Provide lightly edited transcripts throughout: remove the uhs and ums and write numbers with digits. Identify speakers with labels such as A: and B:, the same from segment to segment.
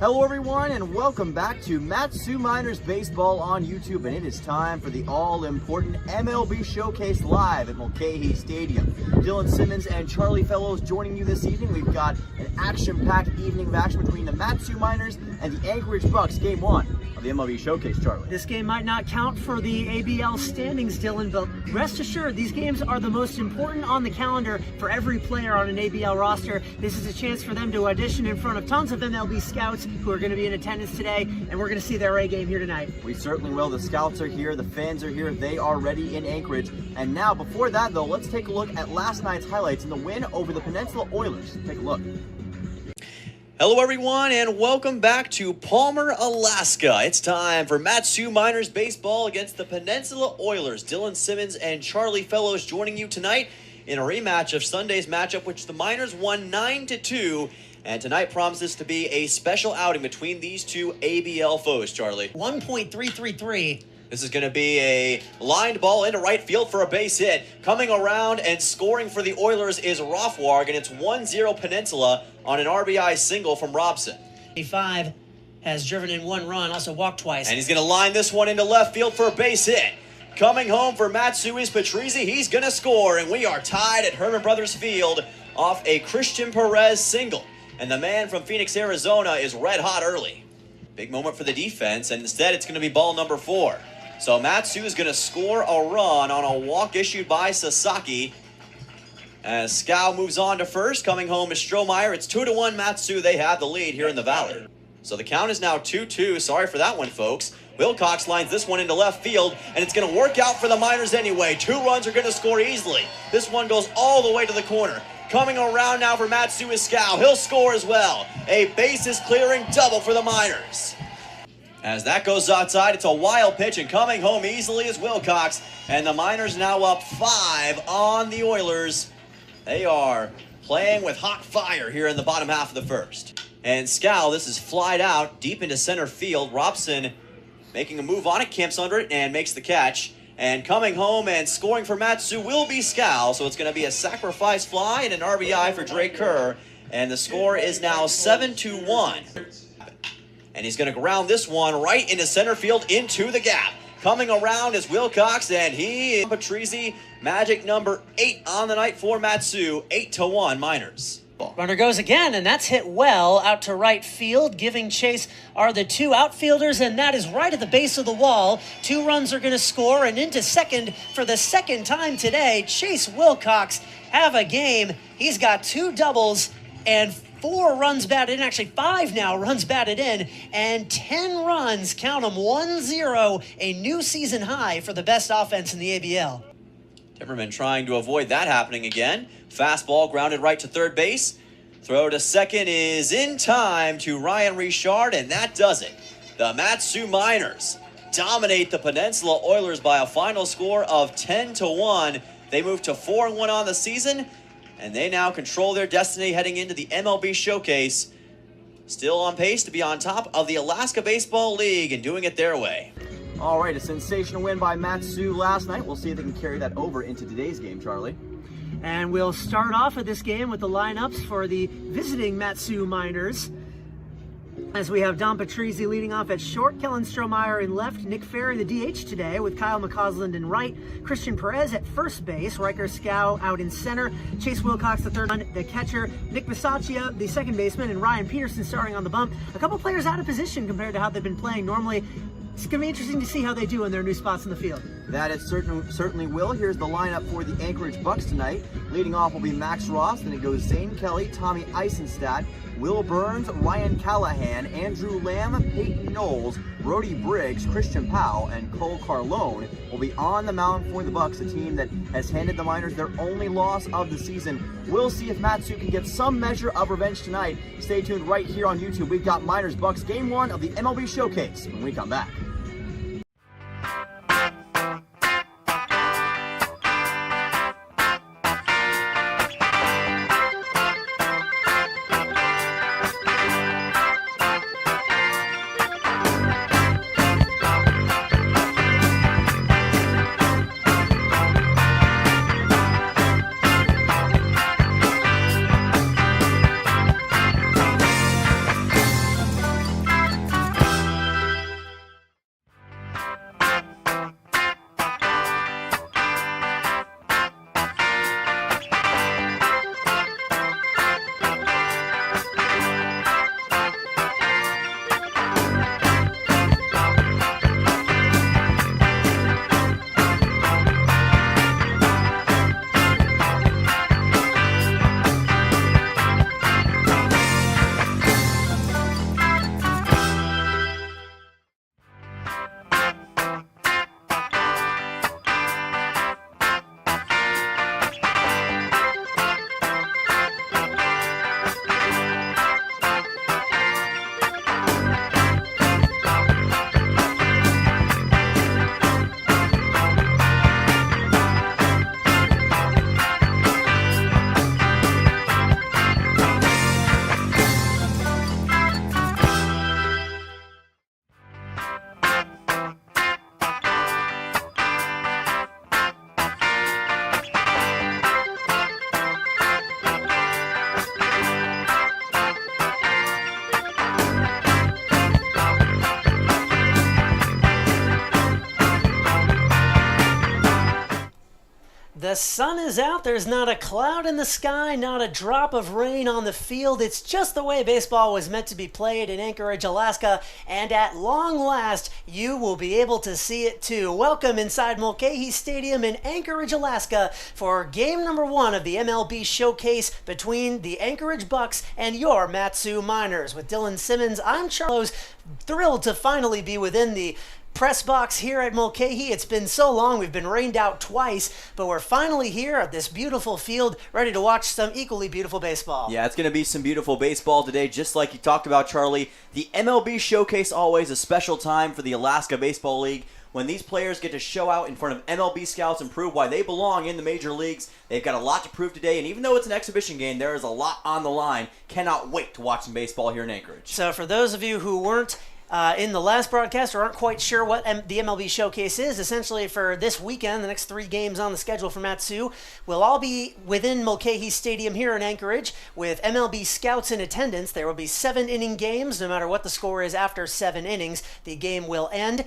A: Hello everyone and welcome back to Mat-Su Miners Baseball on YouTube, and it is time for the all-important MLB Showcase live at Mulcahy Stadium. Dylan Simmons and Charlie Fellows joining you this evening. We've got an action-packed evening of action between the Mat-Su Miners and the Anchorage Bucs, Game 1 of the MLB Showcase, Charlie.
B: This game might not count for the ABL standings, Dylan, but rest assured these games are the most important on the calendar for every player on an ABL roster. This is a chance for them to audition in front of tons of MLB scouts who are going to be in attendance today, and we're going to see their A game here tonight.
A: We certainly will. The scouts are here, the fans are here, they are ready in Anchorage. And now, before that though, let's take a look at last night's highlights in the win over the Peninsula Oilers. Take a look.
C: Hello everyone and welcome back to Palmer, Alaska. It's time for Mat-Su Miners Baseball against the Peninsula Oilers. Dylan Simmons and Charlie Fellows joining you tonight in a rematch of Sunday's matchup, which the Miners won 9-2. And tonight promises to be a special outing between these two ABL foes, Charlie.
B: 1.333.
C: This is going to be a lined ball into right field for a base hit. Coming around and scoring for the Oilers is Rothwarg, and it's 1-0 Peninsula on an RBI single from Robson.
B: 85 has driven in one run, also walked twice.
C: And he's going to line this one into left field for a base hit. Coming home for Mat-Su is Patrizzi. He's going to score, and we are tied at Herman Brothers Field off a Christian Perez single. And the man from Phoenix, Arizona is red hot early. Big moment for the defense, and instead it's going to be ball number 4. So Mat-Su is going to score a run on a walk issued by Sasaki. As Scow moves on to first, coming home is Strohmeyer. It's 2-1 Mat-Su. They have the lead here in the Valley. So the count is now 2-2. Sorry for that one, folks. Wilcox lines this one into left field, and it's going to work out for the Miners anyway. 2 runs are going to score easily. This one goes all the way to the corner. Coming around now for Mat-Su is Scow. He'll score as well. A bases-clearing double for the Miners. As that goes outside, it's a wild pitch, and coming home easily is Wilcox. And the Miners now up 5 on the Oilers. They are playing with hot fire here in the bottom half of the first. And Scow, this is flied out deep into center field. Robson making a move on it, camps under it, and makes the catch. And coming home and scoring for Mat-Su will be Scow. So it's going to be a sacrifice fly and an RBI for Dre Kerr. And the score is now 7-1. And he's going to ground this one right into center field into the gap. Coming around is Wilcox, and he is Patrizzi. Magic number 8 on the night for Mat-Su. 8-1 Miners.
B: Runner goes again, and that's hit well out to right field. Giving chase are the 2 outfielders, and that is right at the base of the wall. 2 runs are going to score, and into second for the second time today. Chase Wilcox have a game. He's got 2 doubles and 4 runs batted in, actually 5 now runs batted in, and 10 runs, count them, 1-0, a new season high for the best offense in the ABL.
C: Timmerman trying to avoid that happening again. Fastball grounded right to third base. Throw to second is in time to Ryan Richard, and that does it. The Mat-Su Miners dominate the Peninsula Oilers by a final score of 10-1. They move to 4-1 on the season, and they now control their destiny heading into the MLB Showcase. Still on pace to be on top of the Alaska Baseball League and doing it their way.
A: All right, a sensational win by Mat-Su last night. We'll see if they can carry that over into today's game, Charlie.
B: And we'll start off with this game with the lineups for the visiting Mat-Su Miners. As we have Don Patrizzi leading off at short, Kellen Strohmeyer in left, Nick Ferry the DH today with Kyle McCausland in right, Christian Perez at first base, Riker Scow out in center, Chase Wilcox the third one, the catcher, Nick Bisaccia the second baseman, and Ryan Peterson starting on the bump. A couple players out of position compared to how they've been playing normally. It's going to be interesting to see how they do in their new spots in the field.
A: That it certainly will. Here's the lineup for the Anchorage Bucs tonight. Leading off will be Max Ross, then it goes Zane Kelly, Tommy Eisenstadt, Will Burns, Ryan Callahan, Andrew Lamb, Peyton Knowles, Brody Briggs, Christian Powell, and Cole Carlone will be on the mound for the Bucs, a team that has handed the Miners their only loss of the season. We'll see if Mat-Su can get some measure of revenge tonight. Stay tuned right here on YouTube. We've got Miners Bucs Game 1 of the MLB Showcase when we come back.
B: The sun is out. There's not a cloud in the sky, not a drop of rain on the field. It's just the way baseball was meant to be played in Anchorage, Alaska, and at long last, you will be able to see it too. Welcome inside Mulcahy Stadium in Anchorage, Alaska for game number 1 of the MLB Showcase between the Anchorage Bucs and your Mat-Su Miners. With Dylan Simmons, I'm Charles, thrilled to finally be within the press box here at Mulcahy. It's been so long. We've been rained out twice, but we're finally here at this beautiful field, ready to watch some equally beautiful baseball.
C: Yeah, it's going to be some beautiful baseball today, just like you talked about, Charlie. The MLB Showcase, always a special time for the Alaska Baseball League, when these players get to show out in front of MLB scouts and prove why they belong in the major leagues. They've got a lot to prove today, and even though it's an exhibition game, there is a lot on the line. Cannot wait to watch some baseball here in Anchorage.
B: So for those of you who weren't in the last broadcast or aren't quite sure what the MLB Showcase is, essentially for this weekend, the next 3 games on the schedule for Mat-Su will all be within Mulcahy Stadium here in Anchorage with MLB scouts in attendance. There will be 7-inning games. No matter what the score is after 7 innings, the game will end.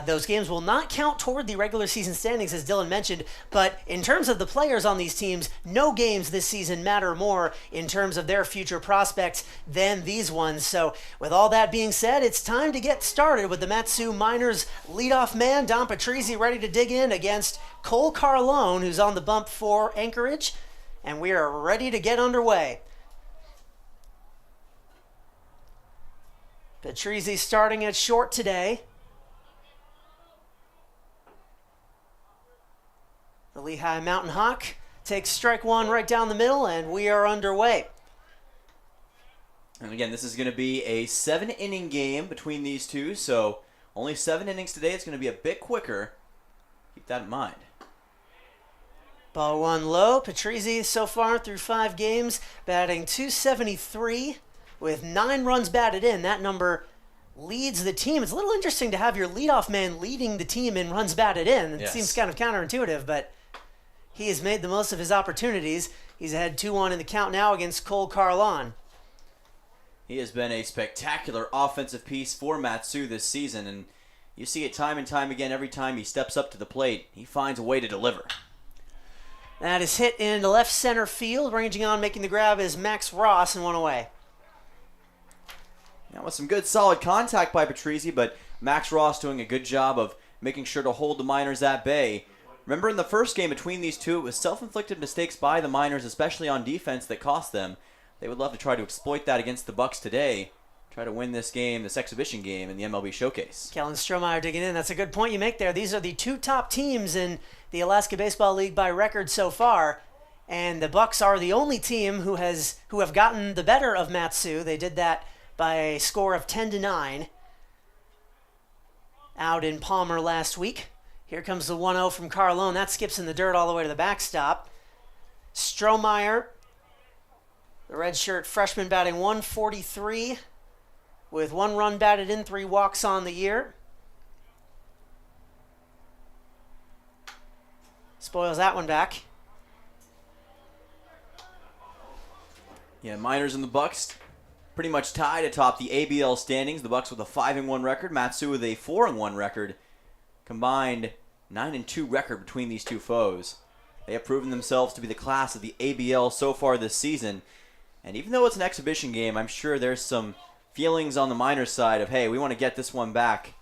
B: Those games will not count toward the regular season standings, as Dylan mentioned, but in terms of the players on these teams, no games this season matter more in terms of their future prospects than these ones. So with all that being said, it's time to get started with the Mat-Su Miners leadoff man, Don Patrizzi, ready to dig in against Cole Carlone, who's on the bump for Anchorage, and we are ready to get underway. Patrizzi starting at short today. The Lehigh Mountain Hawk takes strike 1 right down the middle, and we are underway.
C: And again, this is going to be a 7-inning game between these two, so only 7 innings today. It's going to be a bit quicker. Keep that in mind.
B: Ball 1 low. Patrizzi so far through 5 games, batting .273 with 9 runs batted in. That number leads the team. It's a little interesting to have your leadoff man leading the team in runs batted in. It seems kind of counterintuitive, but he has made the most of his opportunities. He's ahead 2-1 in the count now against Cole Carlone.
C: He has been a spectacular offensive piece for Mat-Su this season, and you see it time and time again. Every time he steps up to the plate, he finds a way to deliver.
B: That is hit into left center field. Ranging on, making the grab is Max Ross, and 1 away.
C: That was some good solid contact by Patrizzi, but Max Ross doing a good job of making sure to hold the Miners at bay. Remember in the first game between these two, it was self-inflicted mistakes by the Miners, especially on defense, that cost them. They would love to try to exploit that against the Bucs today, try to win this game, this exhibition game in the MLB Showcase.
B: Kellen Strohmeyer digging in. That's a good point you make there. These are the 2 top teams in the Alaska Baseball League by record so far, and the Bucs are the only team who have gotten the better of Mat-Su. They did that by a score of 10-9 out in Palmer last week. Here comes the 1-0 from Carlone. That skips in the dirt all the way to the backstop. Strohmeyer, the redshirt freshman, batting .143 with 1 run batted in, 3 walks on the year. Spoils that one back.
C: Yeah, Miners and the Bucs pretty much tied atop the ABL standings. The Bucs with a 5-1 record, Mat-Su with a 4-1 record. Combined 9-2 record between these two foes. They have proven themselves to be the class of the ABL so far this season. And even though it's an exhibition game, I'm sure there's some feelings on the Miners side of, hey, we want to get this one back.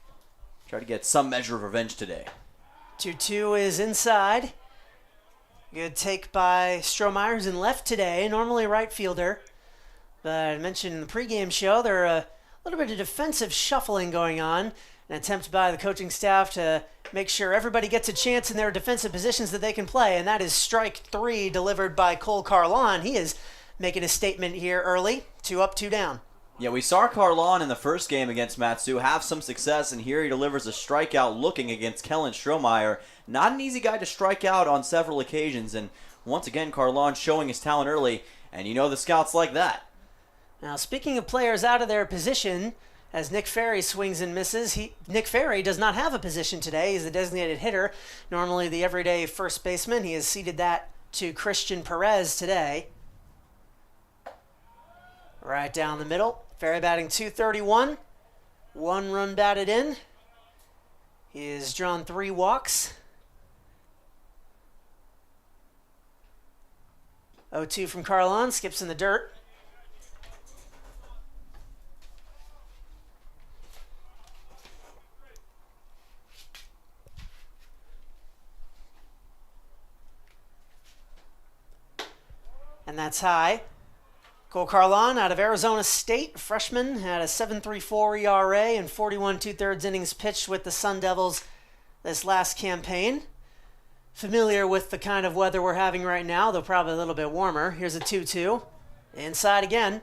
C: Try to get some measure of revenge today.
B: 2-2 is inside. Good take by Strohmeyer, who's in left today, normally right fielder. But I mentioned in the pregame show, there are a little bit of defensive shuffling going on. An attempt by the coaching staff to make sure everybody gets a chance in their defensive positions that they can play, and that is strike 3 delivered by Cole Carlone. He is making a statement here early. 2 up, 2 down.
C: Yeah, we saw Carlone in the first game against Mat-Su have some success, and here he delivers a strikeout looking against Kellen Strohmeyer. Not an easy guy to strike out on several occasions, and once again, Carlone showing his talent early, and you know the scouts like that.
B: Now, speaking of players out of their position, as Nick Ferry swings and misses, Nick Ferry does not have a position today. He's the designated hitter, normally the everyday first baseman. He has ceded that to Christian Perez today. Right down the middle. Ferry batting .231. 1 run batted in. He has drawn 3 walks. 0-2 from Carlon, skips in the dirt. And that's high. Cole Carlon out of Arizona State, freshman, had a 7.34 ERA and 41 2/3 innings pitched with the Sun Devils this last campaign. Familiar with the kind of weather we're having right now, though probably a little bit warmer. Here's a 2-2. Inside again.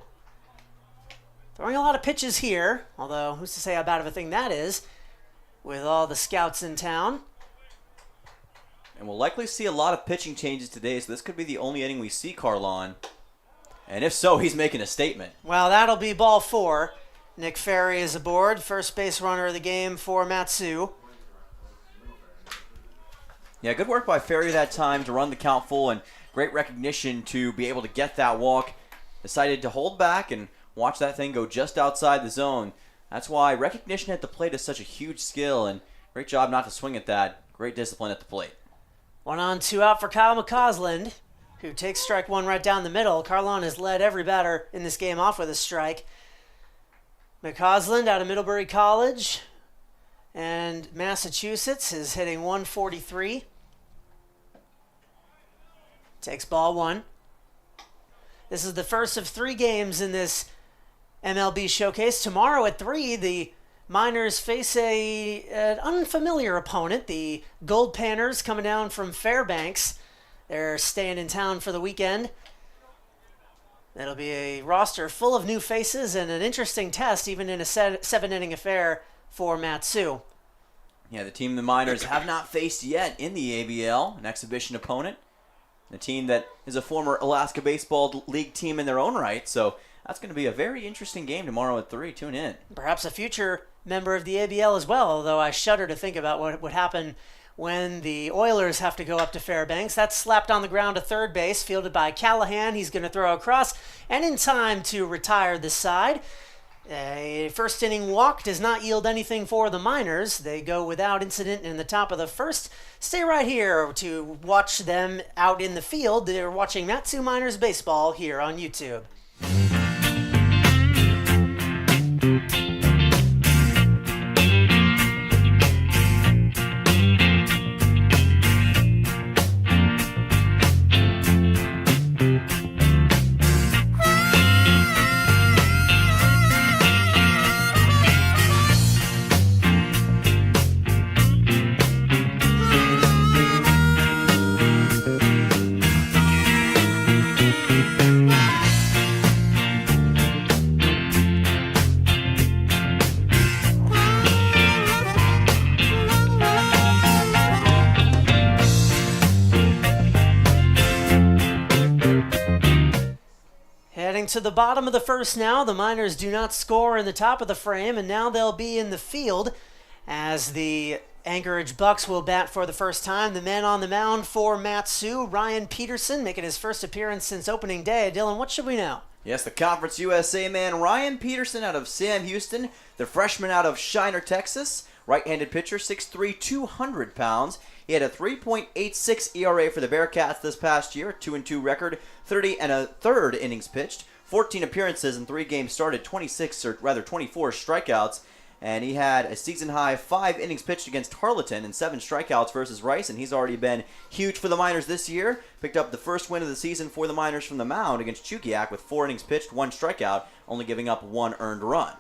B: Throwing a lot of pitches here, although who's to say how bad of a thing that is with all the scouts in town.
C: And we'll likely see a lot of pitching changes today, so this could be the only inning we see Carlon. And if so, he's making a statement.
B: Well, that'll be ball 4. Nick Ferry is aboard, first base runner of the game for Matsu.
C: Yeah, good work by Ferry that time to run the count full, and great recognition to be able to get that walk. Decided to hold back and watch that thing go just outside the zone. That's why recognition at the plate is such a huge skill, and great job not to swing at that. Great discipline at the plate.
B: 1 on, 2 out for Kyle McCausland, who takes strike 1 right down the middle. Carlon has led every batter in this game off with a strike. McCausland out of Middlebury College and Massachusetts is hitting 143. Takes ball 1. This is the first of 3 games in this MLB Showcase. Tomorrow at 3, the Miners face an unfamiliar opponent, the Gold Panners, coming down from Fairbanks. They're staying in town for the weekend. It'll be a roster full of new faces and an interesting test, even in a 7-inning affair for Matsu.
C: Yeah, the team the Miners have not faced yet in the ABL, an exhibition opponent. A team that is a former Alaska Baseball League team in their own right, so that's going to be a very interesting game tomorrow at 3. Tune in.
B: Perhaps a future member of the ABL as well, although I shudder to think about what would happen when the Oilers have to go up to Fairbanks. That's slapped on the ground to third base, fielded by Callahan. He's going to throw across, and in time to retire this side. A first inning walk does not yield anything for the Miners. They go without incident in the top of the first. Stay right here to watch them out in the field. They're watching Matsu Miners baseball here on YouTube. To the bottom of the first now. The Miners do not score in the top of the frame, and now they'll be in the field as the Anchorage Bucs will bat for the first time. The man on the mound for Matsu, Ryan Peterson, making his first appearance since opening day. Dylan, what should we know?
C: Yes, the Conference USA man, Ryan Peterson out of Sam Houston, the freshman out of Shiner, Texas. Right-handed pitcher, 6'3", 200 pounds. He had a 3.86 ERA for the Bearcats this past year, 2-2 record, 30 1/3 innings pitched, 14 appearances in 3 games started, 24 strikeouts, and he had a season-high 5 innings pitched against Tarleton and 7 strikeouts versus Rice, and he's already been huge for the Miners this year. Picked up the first win of the season for the Miners from the mound against Chukiak with 4 innings pitched, 1 strikeout, only giving up 1 earned run.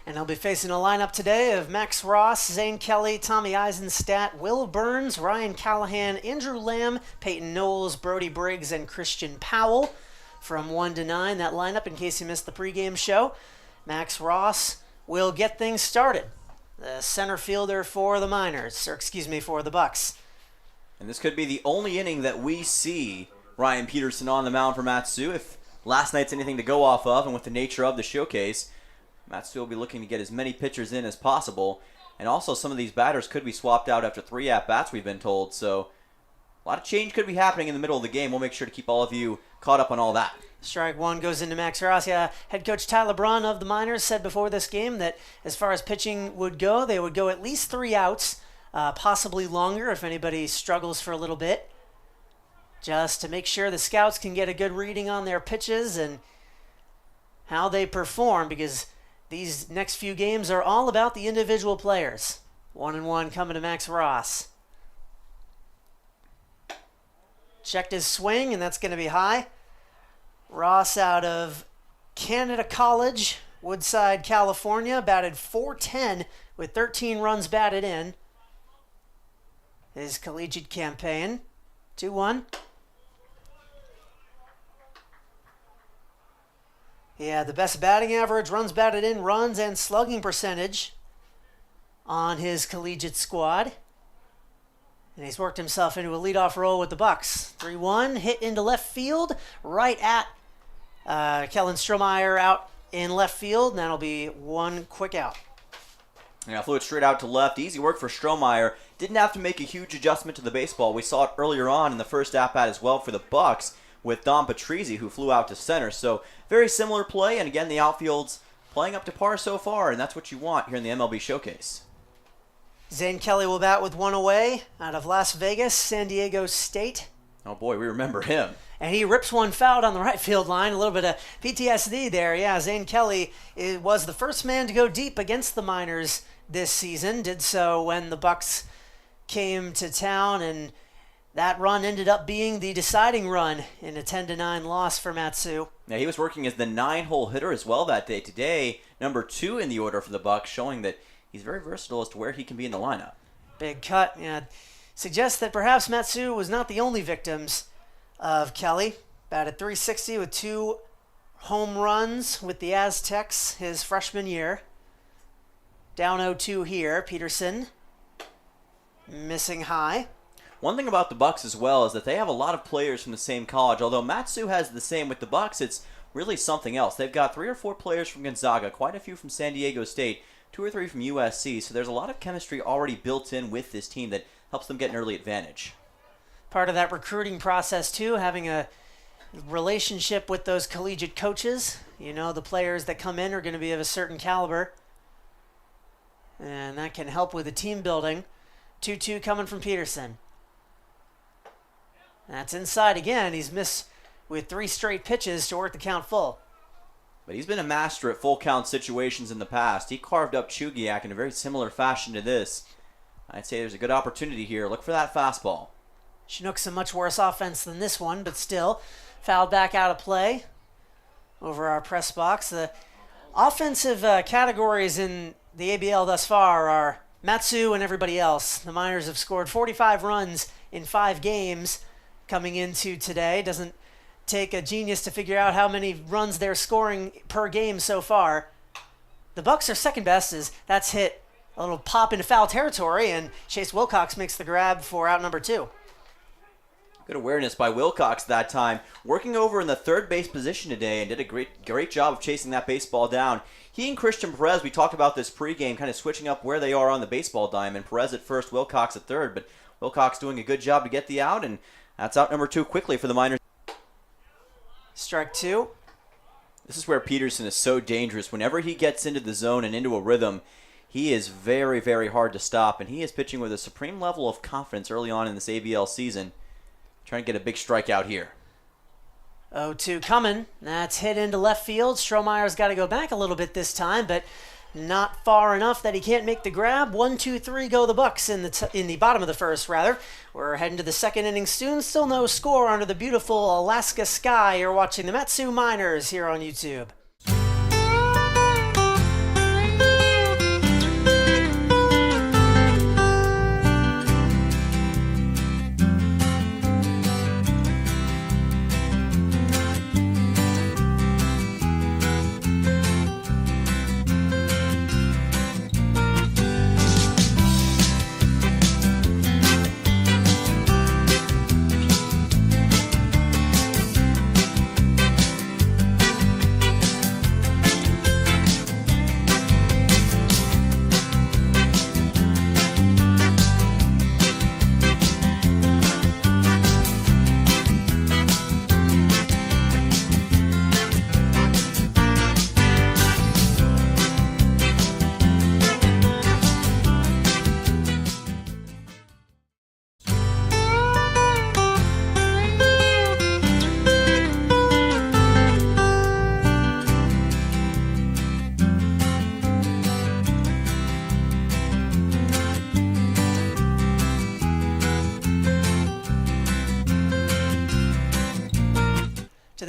B: And he'll be facing a lineup today of Max Ross, Zane Kelly, Tommy Eisenstadt, Will Burns, Ryan Callahan, Andrew Lamb, Peyton Knowles, Brody Briggs, and Christian Powell. From 1 to 9, that lineup, in case you missed the pregame show. Max Ross will get things started. The center fielder for the Miners, for the Bucs.
C: And this could be the only inning that we see Ryan Peterson on the mound for Matsu. If last night's anything to go off of, and with the nature of the showcase, Matsu will be looking to get as many pitchers in as possible. And also some of these batters could be swapped out after 3 at-bats, we've been told. So a lot of change could be happening in the middle of the game. We'll make sure to keep all of you caught up on all that.
B: Strike 1 goes into Max Ross. Yeah, head coach Tyler Braun of the Miners said before this game that as far as pitching would go, they would go at least 3 outs, possibly longer if anybody struggles for a little bit. just to make sure the scouts can get a good reading on their pitches and how they perform, because these next few games are all about the individual players. 1-1 coming to Max Ross. Checked his swing, and that's going to be high. Ross out of Canada College, Woodside, California, batted .410 with 13 runs batted in his collegiate campaign. 2-1. He had the best batting average, runs batted in, runs, and slugging percentage on his collegiate squad. And he's worked himself into a leadoff role with the Bucs. 3-1, hit into left field, right at Kellen Strohmeyer out in left field, and that'll be one quick out.
C: Yeah, flew it straight out to left. Easy work for Strohmeyer. Didn't have to make a huge adjustment to the baseball. We saw it earlier on in the first at-bat as well for the Bucs with Don Patrizzi, who flew out to center. So very similar play, and again, the outfield's playing up to par so far, and that's what you want here in the MLB Showcase.
B: Zane Kelly will bat with one away out of Las Vegas, San Diego State.
C: Oh boy, we remember him.
B: And he rips one foul on the right field line. A little bit of PTSD there. Yeah, Zane Kelly was the first man to go deep against the Miners this season. Did so when the Bucs came to town, and that run ended up being the deciding run in a 10-9 loss for Matsu.
C: Yeah, he was working as the 9-hole hitter as well that day. Today, number 2 in the order for the Bucs, showing that he's very versatile as to where he can be in the lineup.
B: Big cut. Yeah, suggests that perhaps Matsu was not the only victims of Kelly. Batted .360 with 2 home runs with the Aztecs his freshman year. Down 0-2 here. Peterson missing high.
C: One thing about the Bucs as well is that they have a lot of players from the same college. Although Matsu has the same with the Bucs, it's really something else. They've got 3 or 4 players from Gonzaga, quite a few from San Diego State, 2 or 3 from USC. So there's a lot of chemistry already built in with this team that helps them get an early advantage.
B: Part of that recruiting process too, having a relationship with those collegiate coaches. You know, the players that come in are going to be of a certain caliber, and that can help with the team building. 2-2 coming from Peterson. That's inside again. He's missed with 3 straight pitches to work the count full.
C: But he's been a master at full count situations in the past. He carved up Chugiak in a very similar fashion to this. I'd say there's a good opportunity here. Look for that fastball.
B: Chinook's a much worse offense than this one, but still fouled back out of play over our press box. The offensive categories in the ABL thus far are Matsu and everybody else. The Miners have scored 45 runs in 5 games coming into today. Doesn't take a genius to figure out how many runs they're scoring per game so far. The Bucs are second best, as that's hit a little pop into foul territory, and Chase Wilcox makes the grab for out number 2.
C: Good awareness by Wilcox that time, working over in the third base position today, and did a great job of chasing that baseball down. He and Christian Perez, we talked about this pregame, kind of switching up where they are on the baseball diamond. Perez at first, Wilcox at third, but Wilcox doing a good job to get the out, and that's out number 2 quickly for the Miners.
B: Strike 2.
C: This is where Peterson is so dangerous. Whenever he gets into the zone and into a rhythm, he is very, very hard to stop, and he is pitching with a supreme level of confidence early on in this ABL season. Trying to get a big strikeout here.
B: 0-2 coming. That's hit into left field. Strohmeyer's got to go back a little bit this time, but not far enough that he can't make the grab. 1-2-3 go the Bucs in the bottom of the first, rather. We're heading to the second inning soon. Still no score under the beautiful Alaska sky. You're watching the Matsu Miners here on YouTube.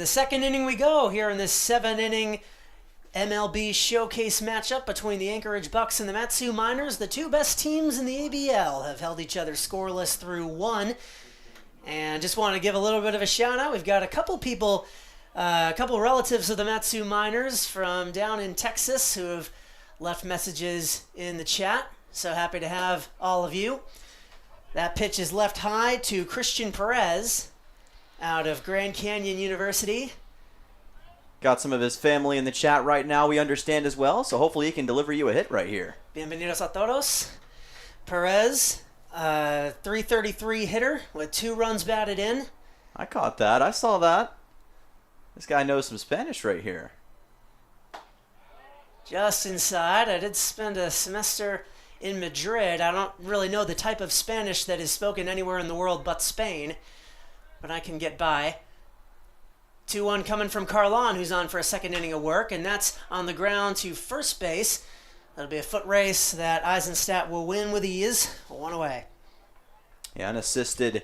B: the second inning we go here in this 7-inning MLB Showcase matchup between the Anchorage Bucs and the Mat-Su Miners. The two best teams in the ABL have held each other scoreless through one. And just want to give a little bit of a shout out. We've got a couple people, a couple relatives of the Mat-Su Miners from down in Texas who have left messages in the chat. So happy to have all of you. That pitch is left high to Christian Perez out of Grand Canyon University.
A: Got some of his family in the chat right now, we understand as well, so hopefully he can deliver you a hit right here.
B: Bienvenidos a todos. Perez, 333 hitter with 2 runs batted in.
A: I caught that. I saw that. This guy knows some Spanish right here.
B: Just inside. I did spend a semester in Madrid. I don't really know the type of Spanish that is spoken anywhere in the world but Spain, but I can get by. 2-1 coming from Carlon, who's on for a second inning of work, and that's on the ground to first base. That'll be a foot race that Eisenstadt will win with ease. 1 away.
A: Yeah, unassisted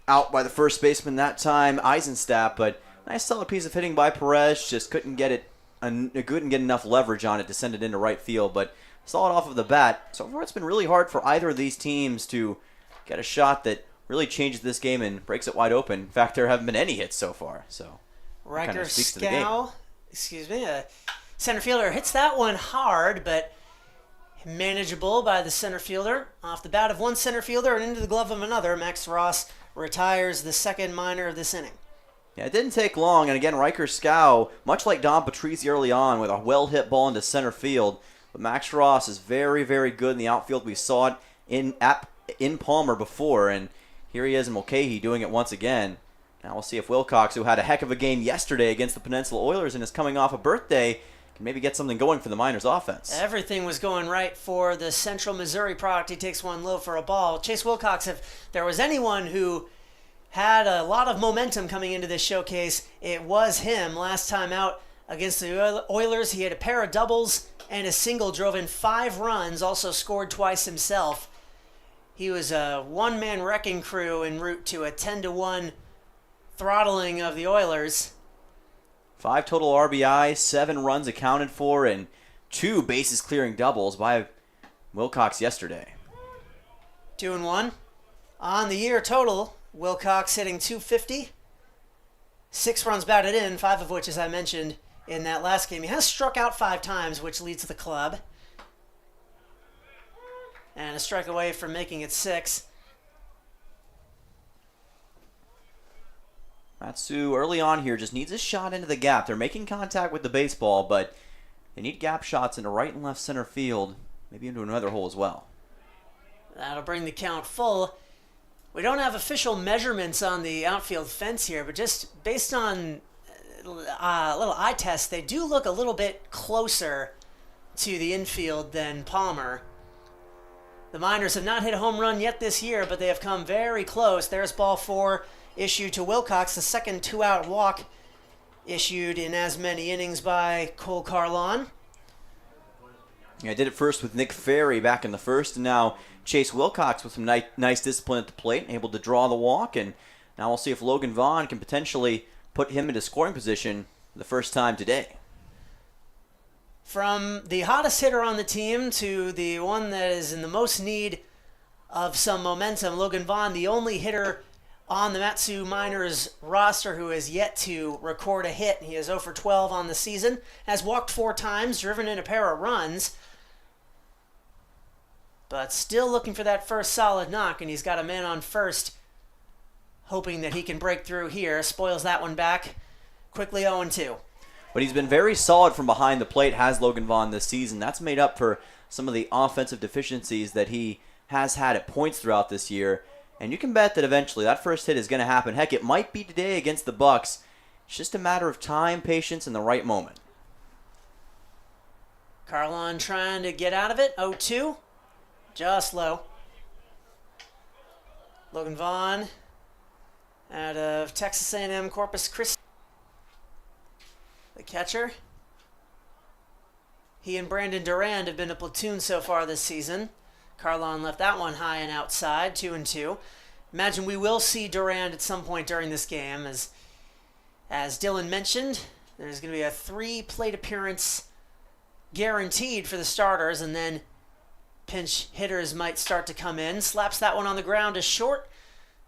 A: out by the first baseman that time, Eisenstadt, but nice solid piece of hitting by Perez. Just couldn't get enough leverage on it to send it into right field, but saw it off of the bat. So far it's been really hard for either of these teams to get a shot that really changes this game and breaks it wide open. In fact, there haven't been any hits so far, so
B: Riker
A: kind of speaks to the game.
B: Center fielder hits that one hard, but manageable by the center fielder. Off the bat of one center fielder and into the glove of another, Max Ross retires the second minor of this inning.
A: Yeah, it didn't take long, and again, Riker Scow, much like Don Patrizi early on, with a well-hit ball into center field, but Max Ross is very, very good in the outfield. We saw it in Palmer before, and here he is in Mulcahy doing it once again. Now we'll see if Wilcox, who had a heck of a game yesterday against the Peninsula Oilers and is coming off a birthday, can maybe get something going for the Miners offense.
B: Everything was going right for the Central Missouri product. He takes one low for a ball. Chase Wilcox, if there was anyone who had a lot of momentum coming into this showcase, it was him. Last time out against the Oilers, he had a pair of doubles and a single, drove in 5 runs, also scored twice himself. He was a one-man wrecking crew en route to a 10-1 throttling of the Oilers.
A: 5 total RBI, 7 runs accounted for, and 2 bases clearing doubles by Wilcox yesterday.
B: 2-1. On the year total, Wilcox hitting .250. 6 runs batted in, 5 of which, as I mentioned, in that last game. He has struck out 5 times, which leads the club. And a strike away from making it 6.
A: Mat-Su early on here just needs a shot into the gap. They're making contact with the baseball, but they need gap shots into right and left center field, maybe into another hole as well.
B: That'll bring the count full. We don't have official measurements on the outfield fence here, but just based on a little eye test, they do look a little bit closer to the infield than Palmer. The Miners have not hit a home run yet this year, but they have come very close. There's ball 4 issued to Wilcox, the second 2-out walk issued in as many innings by Cole Carlon.
A: Yeah, I did it first with Nick Ferry back in the first, and now Chase Wilcox with some nice discipline at the plate, able to draw the walk, and now we'll see if Logan Vaughn can potentially put him into scoring position for the first time today.
B: From the hottest hitter on the team to the one that is in the most need of some momentum, Logan Vaughn, the only hitter on the Mat-Su Miners roster who has yet to record a hit. He is 0 for 12 on the season, has walked 4 times, driven in a pair of runs, but still looking for that first solid knock, and he's got a man on first, hoping that he can break through here. Spoils that one back, quickly 0-2.
A: But he's been very solid from behind the plate, has Logan Vaughn this season. That's made up for some of the offensive deficiencies that he has had at points throughout this year. And you can bet that eventually that first hit is going to happen. Heck, it might be today against the Bucs. It's just a matter of time, patience, and the right moment.
B: Carlon trying to get out of it. 0-2. Just low. Logan Vaughn out of Texas A&M Corpus Christi. The catcher. He and Brandon Durand have been a platoon so far this season. Carlon left that one high and outside, 2-2. Imagine we will see Durand at some point during this game, as As Dylan mentioned, there's going to be a 3 plate appearance guaranteed for the starters, and then pinch hitters might start to come in. Slaps that one on the ground to short.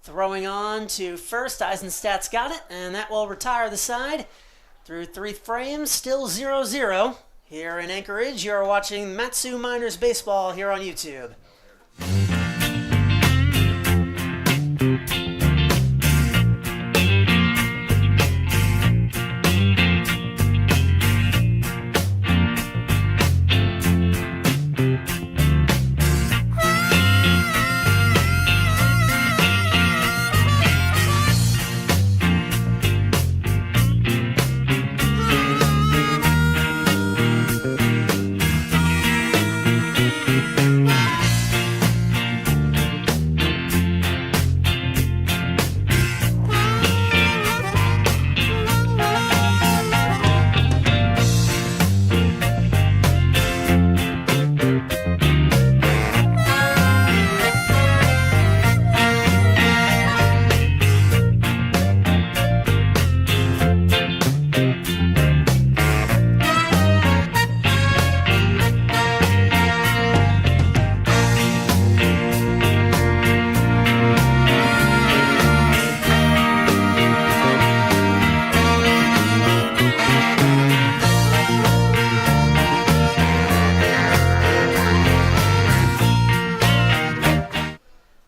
B: Throwing on to first. Eisenstadt's got it, and that will retire the side. Through 3 frames, still 0-0. Here in Anchorage, you're watching Mat-Su Miners Baseball here on YouTube.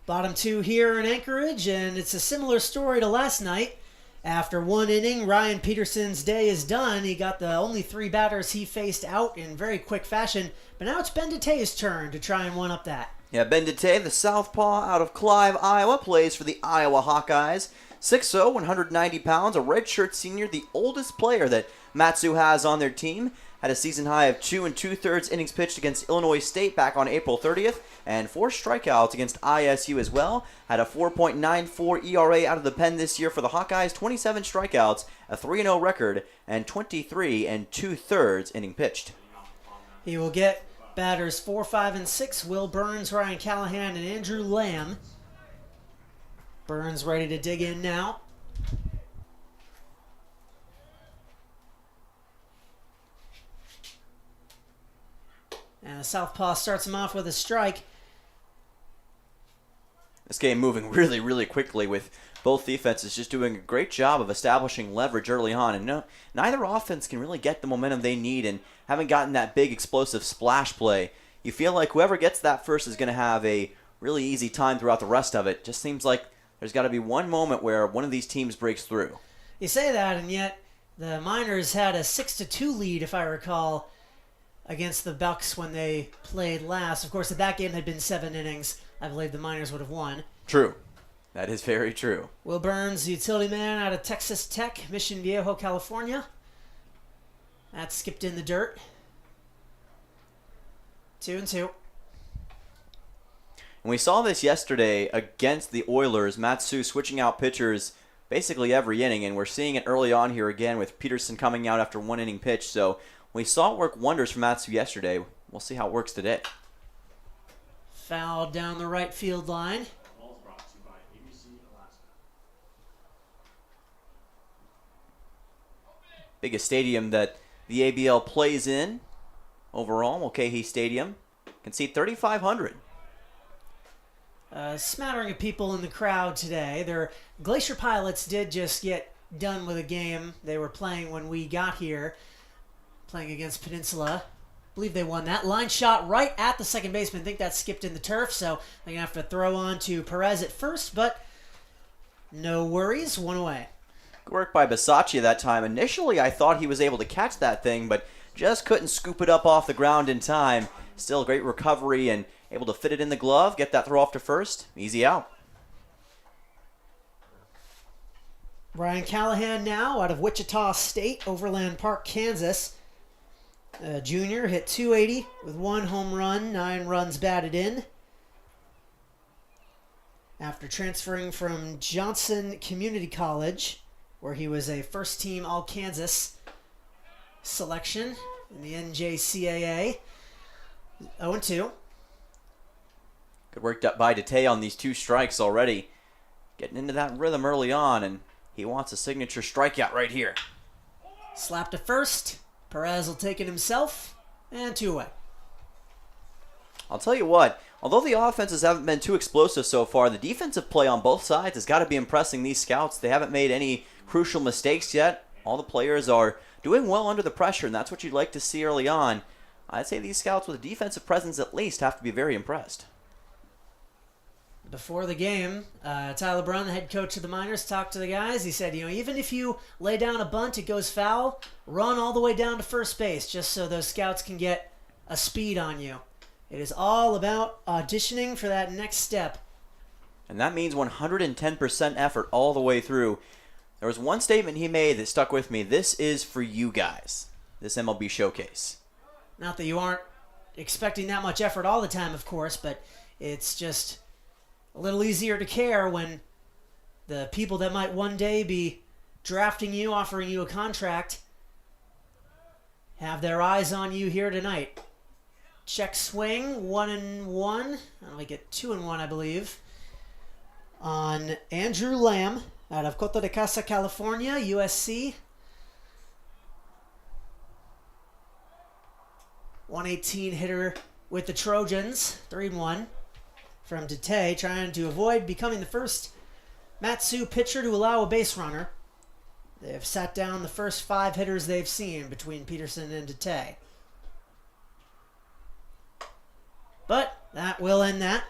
B: Bottom 2 here in Anchorage, and it's a similar story to last night. After 1 inning, Ryan Peterson's day is done. He got the only 3 batters he faced out in very quick fashion, but now it's Ben DeTay's turn to try and one-up that.
A: Yeah, Ben DeTay, the southpaw out of Clive, Iowa, plays for the Iowa Hawkeyes. 6'0", 190 pounds, a redshirt senior, the oldest player that Mat-Su has on their team. Had a season high of 2 2/3 innings pitched against Illinois State back on April 30th, and 4 strikeouts against ISU as well. Had a 4.94 ERA out of the pen this year for the Hawkeyes, 27 strikeouts, a 3-0 record, and 23 2/3 inning pitched.
B: He will get batters 4, 5, and 6. Will Burns, Ryan Callahan, and Andrew Lamb. Burns ready to dig in now. And the southpaw starts him off with a strike.
A: This game moving really, really quickly with both defenses just doing a great job of establishing leverage early on. And neither offense can really get the momentum they need and haven't gotten that big explosive splash play. You feel like whoever gets that first is going to have a really easy time throughout the rest of it. Just seems like there's got to be one moment where one of these teams breaks through.
B: You say that, and yet the Miners had a 6-2 lead, if I recall, against the Bucs when they played last. Of course, if that game had been 7 innings, I believe the Miners would have won.
A: True. That is very true.
B: Will Burns, the utility man out of Texas Tech, Mission Viejo, California. That skipped in the dirt. 2-2.
A: And we saw this yesterday against the Oilers. Mat-Su switching out pitchers basically every inning, and we're seeing it early on here again with Peterson coming out after 1 inning pitch. So we saw it work wonders for Mat-Su yesterday. We'll see how it works today.
B: Foul down the right field line.
A: Biggest stadium that the ABL plays in overall, Mulcahy Stadium. Can seat 3,500.
B: A smattering of people in the crowd today. Their Glacier Pilots did just get done with a game they were playing when we got here, playing against Peninsula. I believe they won that. Line shot right at the second baseman. I think that skipped in the turf, so they're going to have to throw on to Perez at first, but no worries, 1 away.
A: Good work by Bisaccia that time. Initially, I thought he was able to catch that thing, but just couldn't scoop it up off the ground in time. Still great recovery and able to fit it in the glove, get that throw off to first. Easy out.
B: Ryan Callahan now out of Wichita State, Overland Park, Kansas. Junior hit .280 with 1 home run, 9 runs batted in. After transferring from Johnson Community College, where he was a first-team All-Kansas selection in the NJCAA. 0-2.
A: Good work by DeTay on these 2 strikes already. Getting into that rhythm early on, and
C: He wants a signature strikeout right here.
B: Slap to first. Perez will take it himself. And 2 away.
C: I'll tell you what, although the offenses haven't been too explosive so far, the defensive play on both sides has got to be impressing these scouts. They haven't made any crucial mistakes yet. All the players are doing well under the pressure, and that's what you'd like to see early on. I'd say these scouts with a defensive presence at least have to be very impressed.
B: Before the game, Tyler Brown, the head coach of the Miners, talked to the guys. He said, even if you lay down a bunt, it goes foul, run all the way down to first base just so those scouts can get a speed on you. It is all about auditioning for that next step.
C: And that means 110% effort all the way through. There was one statement he made that stuck with me. This is for you guys, this MLB Showcase.
B: Not that you aren't expecting that much effort all the time, of course, but it's just a little easier to care when the people that might one day be drafting you, offering you a contract, have their eyes on you here tonight. Check swing, 1-1. I'll make it 2-1, I believe. On Andrew Lamb out of Coto de Casa, California, USC. 118 hitter with the Trojans, 3-1 from Dete, trying to avoid becoming the first Mat-Su pitcher to allow a base runner. They've sat down the first 5 hitters they've seen between Peterson and Dete. But that will end that.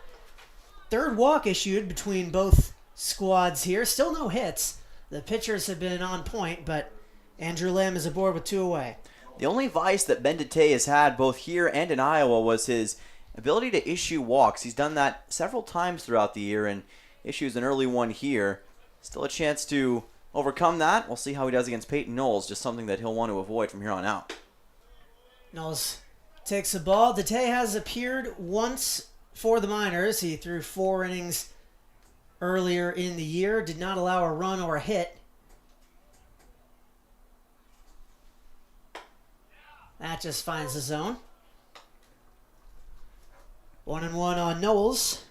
B: Third walk issued between both squads here. Still no hits. The pitchers have been on point, but Andrew Lamb is aboard with 2 away.
C: The only vice that Ben Dete has had both here and in Iowa was his ability to issue walks. He's done that several times throughout the year and issues an early one here. Still a chance to overcome that. We'll see how he does against Peyton Knowles. Just something that he'll want to avoid from here on out.
B: Knowles takes the ball. Dete has appeared once for the Miners. He threw 4 innings earlier in the year. Did not allow a run or a hit. That just finds the zone. 1-1 on Knowles.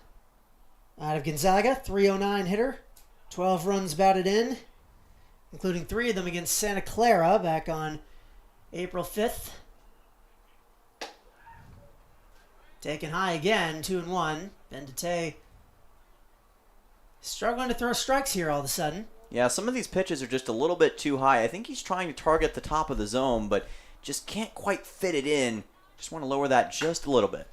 B: Out of Gonzaga, 309 hitter. 12 runs batted in, including 3 of them against Santa Clara back on April 5th. Taken high again, 2-1. Ben Dete struggling to throw strikes here all of a sudden.
C: Yeah, some of these pitches are just a little bit too high. I think he's trying to target the top of the zone, but just can't quite fit it in. Just want to lower that just a little bit.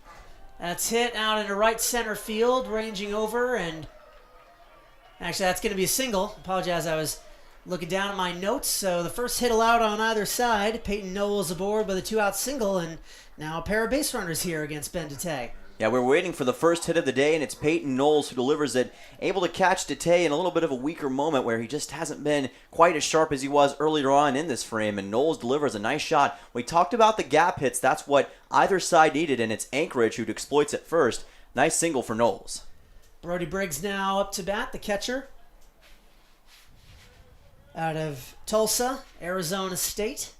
B: That's hit out into right center field, ranging over, and actually that's going to be a single. Apologize, I was looking down at my notes. So the first hit allowed on either side. Peyton Knowles aboard with a 2-out single, and now a pair of base runners here against Ben Dete.
C: Yeah, we're waiting for the first hit of the day, and it's Peyton Knowles who delivers it. Able to catch Dete in a little bit of a weaker moment where he just hasn't been quite as sharp as he was earlier on in this frame, and Knowles delivers a nice shot. We talked about the gap hits. That's what either side needed, and it's Anchorage who exploits it first. Nice single for Knowles.
B: Brody Briggs now up to bat, the catcher. Out of Tulsa, Arizona State.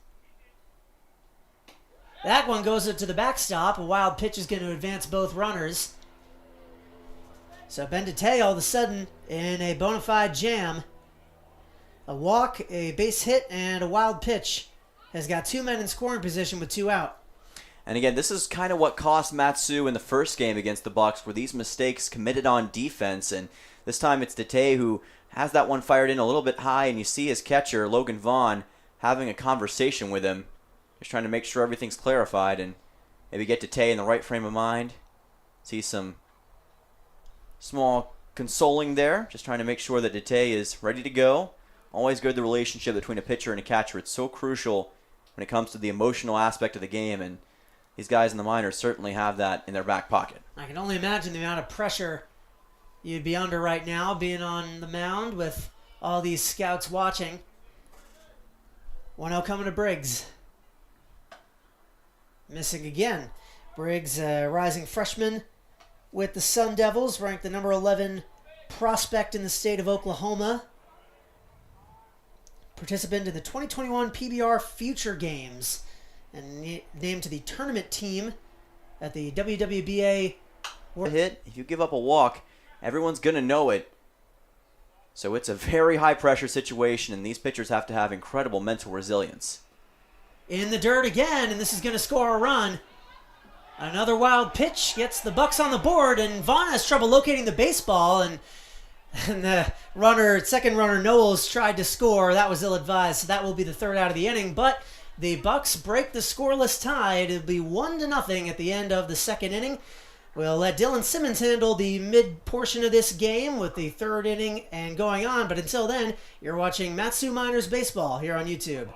B: That one goes up to the backstop. A wild pitch is going to advance both runners. So Ben Dete all of a sudden in a bona fide jam. A walk, a base hit, and a wild pitch. Has got 2 men in scoring position with 2 out.
C: And again, this is kind of what cost Mat-Su in the first game against the Bucs, were these mistakes committed on defense. And this time it's Dete who has that one fired in a little bit high, and you see his catcher, Logan Vaughn, having a conversation with him. Just trying to make sure everything's clarified and maybe get Dete in the right frame of mind. See some small consoling there. Just trying to make sure that Dete is ready to go. Always good, the relationship between a pitcher and a catcher. It's so crucial when it comes to the emotional aspect of the game, and these guys in the minors certainly have that in their back pocket.
B: I can only imagine the amount of pressure you'd be under right now, being on the mound with all these scouts watching. 1-0 coming to Briggs. Missing again. Briggs, rising freshman with the Sun Devils, ranked the number 11 prospect in the state of Oklahoma. Participant in the 2021 PBR Future Games and named to the tournament team at the WWBA.
C: Hit. If you give up a walk, everyone's going to know it. So it's a very high-pressure situation, and these pitchers have to have incredible mental resilience.
B: In the dirt again, and this is going to score a run. Another wild pitch gets the Bucs on the board, and Vaughn has trouble locating the baseball, and the second runner, Knowles, tried to score. That was ill-advised, so that will be the third out of the inning, but the Bucs break the scoreless tie. It'll be 1-0 at the end of the second inning. We'll let Dylan Simmons handle the mid-portion of this game with the third inning and going on, but until then, you're watching Mat-Su Miners Baseball here on YouTube.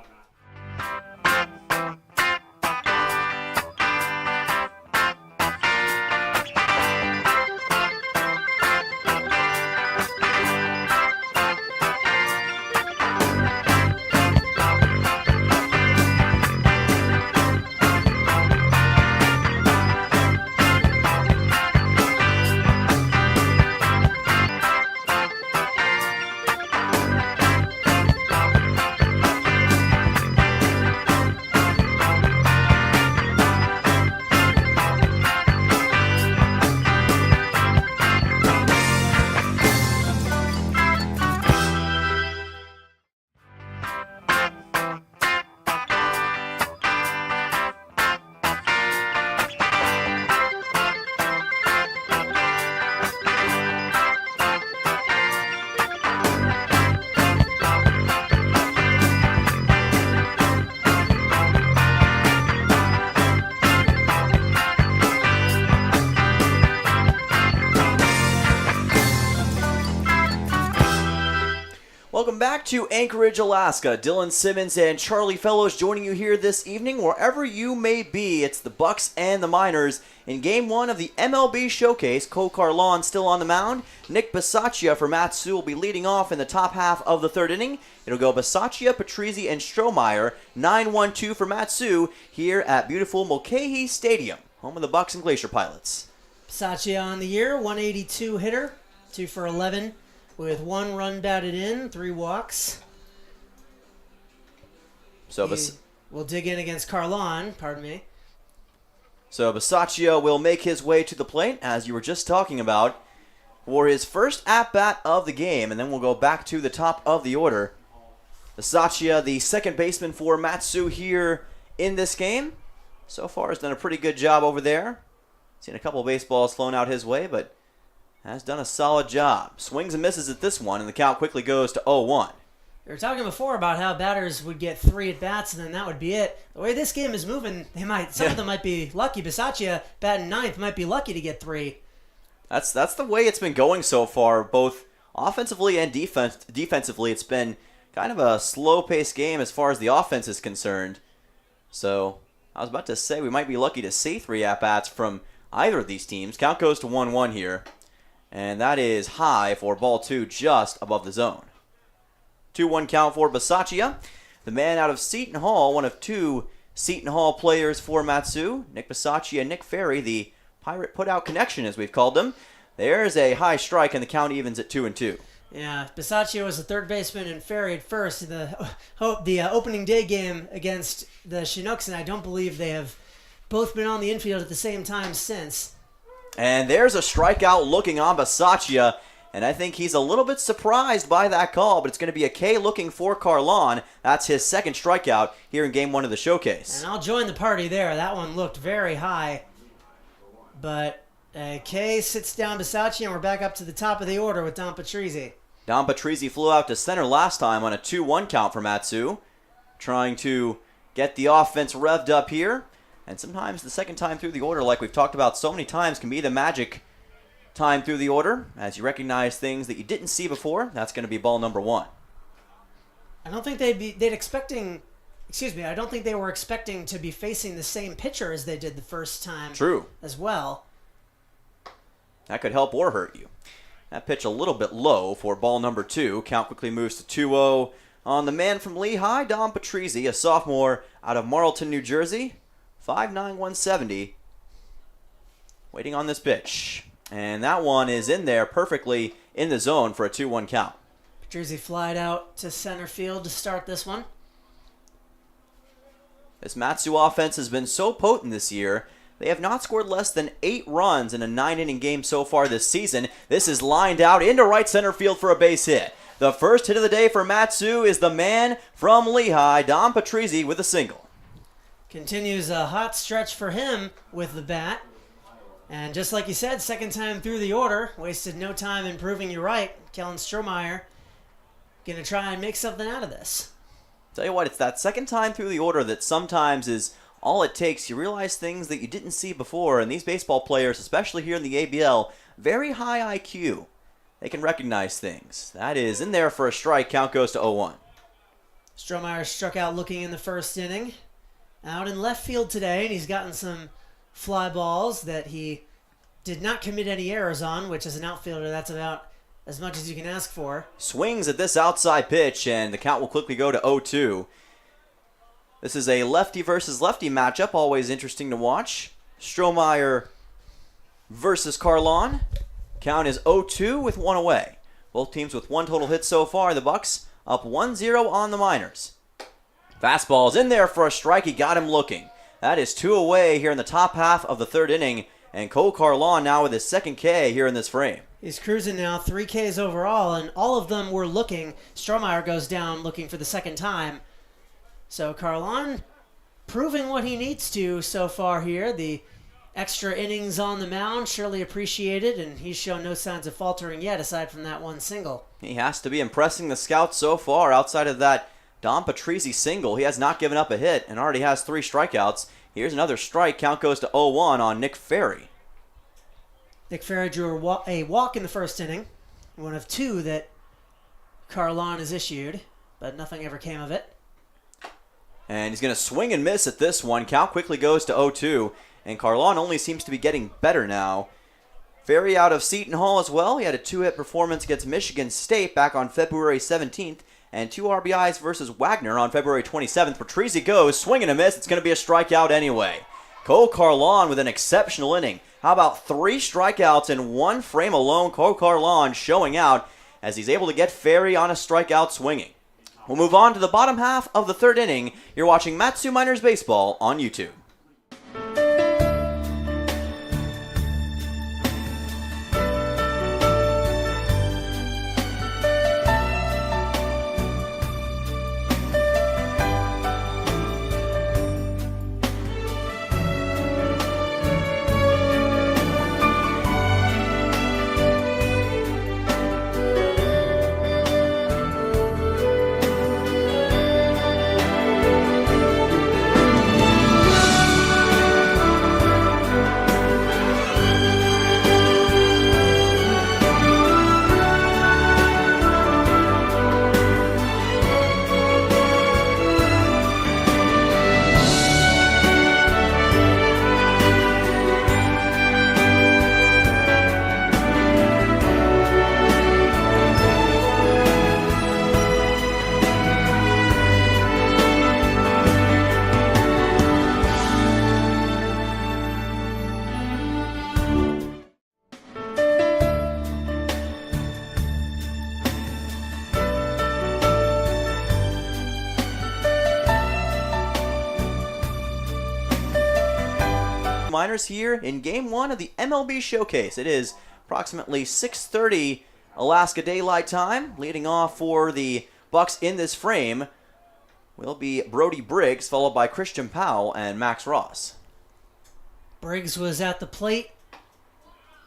C: Welcome back to Anchorage, Alaska. Dylan Simmons and Charlie Fellows joining you here this evening. Wherever you may be, it's the Bucs and the Miners in Game 1 of the MLB Showcase. Cole Carlon still on the mound. Nick Bisaccia for Mat-Su will be leading off in the top half of the third inning. It'll go Bisaccia, Patrizi, and Strohmeyer. 9-1-2 for Mat-Su here at beautiful Mulcahy Stadium, home of the Bucs and Glacier Pilots.
B: Bisaccia on the year, 182 hitter, 2 for 11. With 1 run batted in, 3 walks.
C: So
B: we'll dig in against Carlon, pardon me.
C: So Bisaccia will make his way to the plate, as you were just talking about, for his first at-bat of the game, and then we'll go back to the top of the order. Bisaccia, the second baseman for Mat-Su here in this game, so far has done a pretty good job over there. Seen a couple baseballs flown out his way, but has done a solid job. Swings and misses at this one, and the count quickly goes to 0-1.
B: We were talking before about how batters would get 3 at-bats, and then that would be it. The way this game is moving, some of them might be lucky. Bisaccia, batting ninth, might be lucky to get 3.
C: That's the way it's been going so far, both offensively and defensively. It's been kind of a slow-paced game as far as the offense is concerned. So I was about to say we might be lucky to see 3 at-bats from either of these teams. Count goes to 1-1 here. And that is high for ball 2 just above the zone. 2-1 count for Bisaccia. The man out of Seton Hall, one of 2 Seton Hall players for Mat-Su. Nick Bisaccia and Nick Ferry, the Pirate Put-Out Connection, as we've called them. There's a high strike, and the count evens at 2-2.
B: Yeah, Bisaccia was the third baseman and Ferry at first in the opening day game against the Chinooks, and I don't believe they have both been on the infield at the same time since.
C: And there's a strikeout looking on Bisaccia, and I think he's a little bit surprised by that call, but it's going to be a K looking for Carlon. That's his second strikeout here in Game 1 of the Showcase.
B: And I'll join the party there. That one looked very high. But K sits down Bisaccia, and we're back up to the top of the order with Don Patrizi.
C: Don Patrizi flew out to center last time on a 2-1 count for Mat-Su, trying to get the offense revved up here. And sometimes the second time through the order, like we've talked about so many times, can be the magic time through the order. As you recognize things that you didn't see before, that's going to be ball number 1.
B: I don't think I don't think they were expecting to be facing the same pitcher as they did the first time.
C: True.
B: As well.
C: That could help or hurt you. That pitch a little bit low for ball number 2. Count quickly moves to 2-0 on the man from Lehigh, Don Patrizi, a sophomore out of Marlton, New Jersey. 5'9", 170. Waiting on this pitch. And that one is in there perfectly in the zone for a 2-1 count.
B: Patrizi flied out to center field to start this one.
C: This Mat-Su offense has been so potent this year. They have not scored less than 8 runs in a 9-inning game so far this season. This is lined out into right center field for a base hit. The first hit of the day for Mat-Su is the man from Lehigh, Dom Patrizzi, with a single.
B: Continues a hot stretch for him with the bat. And just like you said, second time through the order. Wasted no time in proving you right. Kellen Strohmeyer going to try and make something out of this.
C: Tell you what, it's that second time through the order that sometimes is all it takes. You realize things that you didn't see before, and these baseball players, especially here in the ABL, very high IQ. They can recognize things. That is in there for a strike. Count goes to 0-1.
B: Strohmeyer struck out looking in the first inning. Out in left field today, and he's gotten some fly balls that he did not commit any errors on, which as an outfielder, that's about as much as you can ask for.
C: Swings at this outside pitch, and the count will quickly go to 0-2. This is a lefty versus lefty matchup, always interesting to watch. Strohmeyer versus Carlon. Count is 0-2 with one away. Both teams with one total hit so far. The Bucs up 1-0 on the Miners. Fastball's in there for a strike. He got him looking. That is two away here in the top half of the third inning. And Cole Carlon now with his second K here in this frame.
B: He's cruising now, 3 Ks overall, and all of them were looking. Strohmeyer goes down looking for the second time. So Carlon proving what he needs to so far here. The extra innings on the mound, surely appreciated, and he's shown no signs of faltering yet aside from that one single.
C: He has to be impressing the scouts so far. Outside of that Dom Patrizzi single, he has not given up a hit and already has 3 strikeouts. Here's another strike. Count goes to 0-1 on Nick Ferry.
B: Nick Ferry drew a walk in the first inning, one of 2 that Carlon has issued, but nothing ever came of it.
C: And he's going to swing and miss at this one. Count quickly goes to 0-2, and Carlon only seems to be getting better now. Ferry out of Seton Hall as well. He had a 2-hit performance against Michigan State back on February 17th, and 2 RBIs versus Wagner on February 27th. Patrizzi goes, swing and a miss. It's going to be a strikeout anyway. Cole Carlon with an exceptional inning. How about 3 strikeouts in one frame alone? Cole Carlon showing out as he's able to get Ferry on a strikeout swinging. We'll move on to the bottom half of the third inning. You're watching Mat-Su Miners Baseball on YouTube. Miners here in Game 1 of the MLB Showcase. It is approximately 6:30 Alaska Daylight Time. Leading off for the Bucs in this frame will be Brody Briggs, followed by Christian Powell and Max Ross.
B: Briggs was at the plate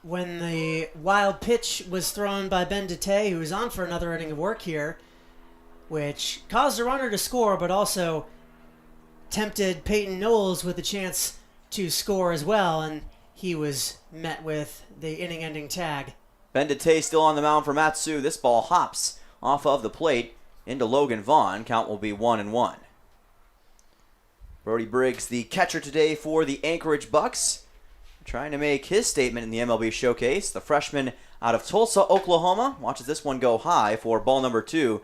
B: when the wild pitch was thrown by Ben DeTay, who was on for another inning of work here, which caused a runner to score, but also tempted Peyton Knowles with a chance to score as well, and he was met with the inning-ending tag.
C: Ben DeTay still on the mound for Mat-Su. This ball hops off of the plate into Logan Vaughn. Count will be 1-1. Brody Briggs, the catcher today for the Anchorage Bucs, trying to make his statement in the MLB Showcase. The freshman out of Tulsa, Oklahoma, watches this one go high for ball number 2.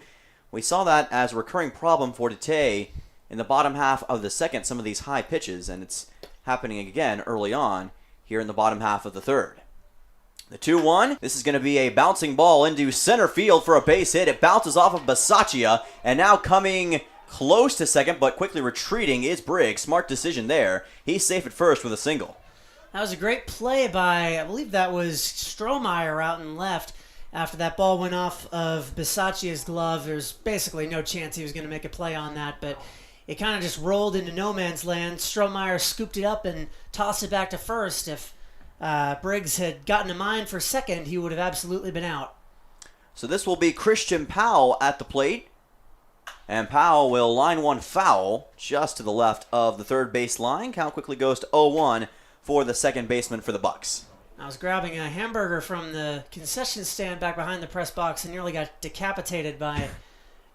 C: We saw that as a recurring problem for DeTay in the bottom half of the second, some of these high pitches, and it's happening again early on here in the bottom half of the third. The 2-1, this is going to be a bouncing ball into center field for a base hit. It bounces off of Bisaccia, and now coming close to second, but quickly retreating is Briggs. Smart decision there. He's safe at first with a single.
B: That was a great play by, I believe that was Strohmeyer out in left. After that ball went off of Bisaccia's glove, there's basically no chance he was going to make a play on that, but it kind of just rolled into no man's land. Strohmeyer scooped it up and tossed it back to first. If Briggs had gotten a mind for second, he would have absolutely been out.
C: So this will be Christian Powell at the plate. And Powell will line one foul just to the left of the third base line. Count quickly goes to 0-1 for the second baseman for the Bucs.
B: I was grabbing a hamburger from the concession stand back behind the press box and nearly got decapitated by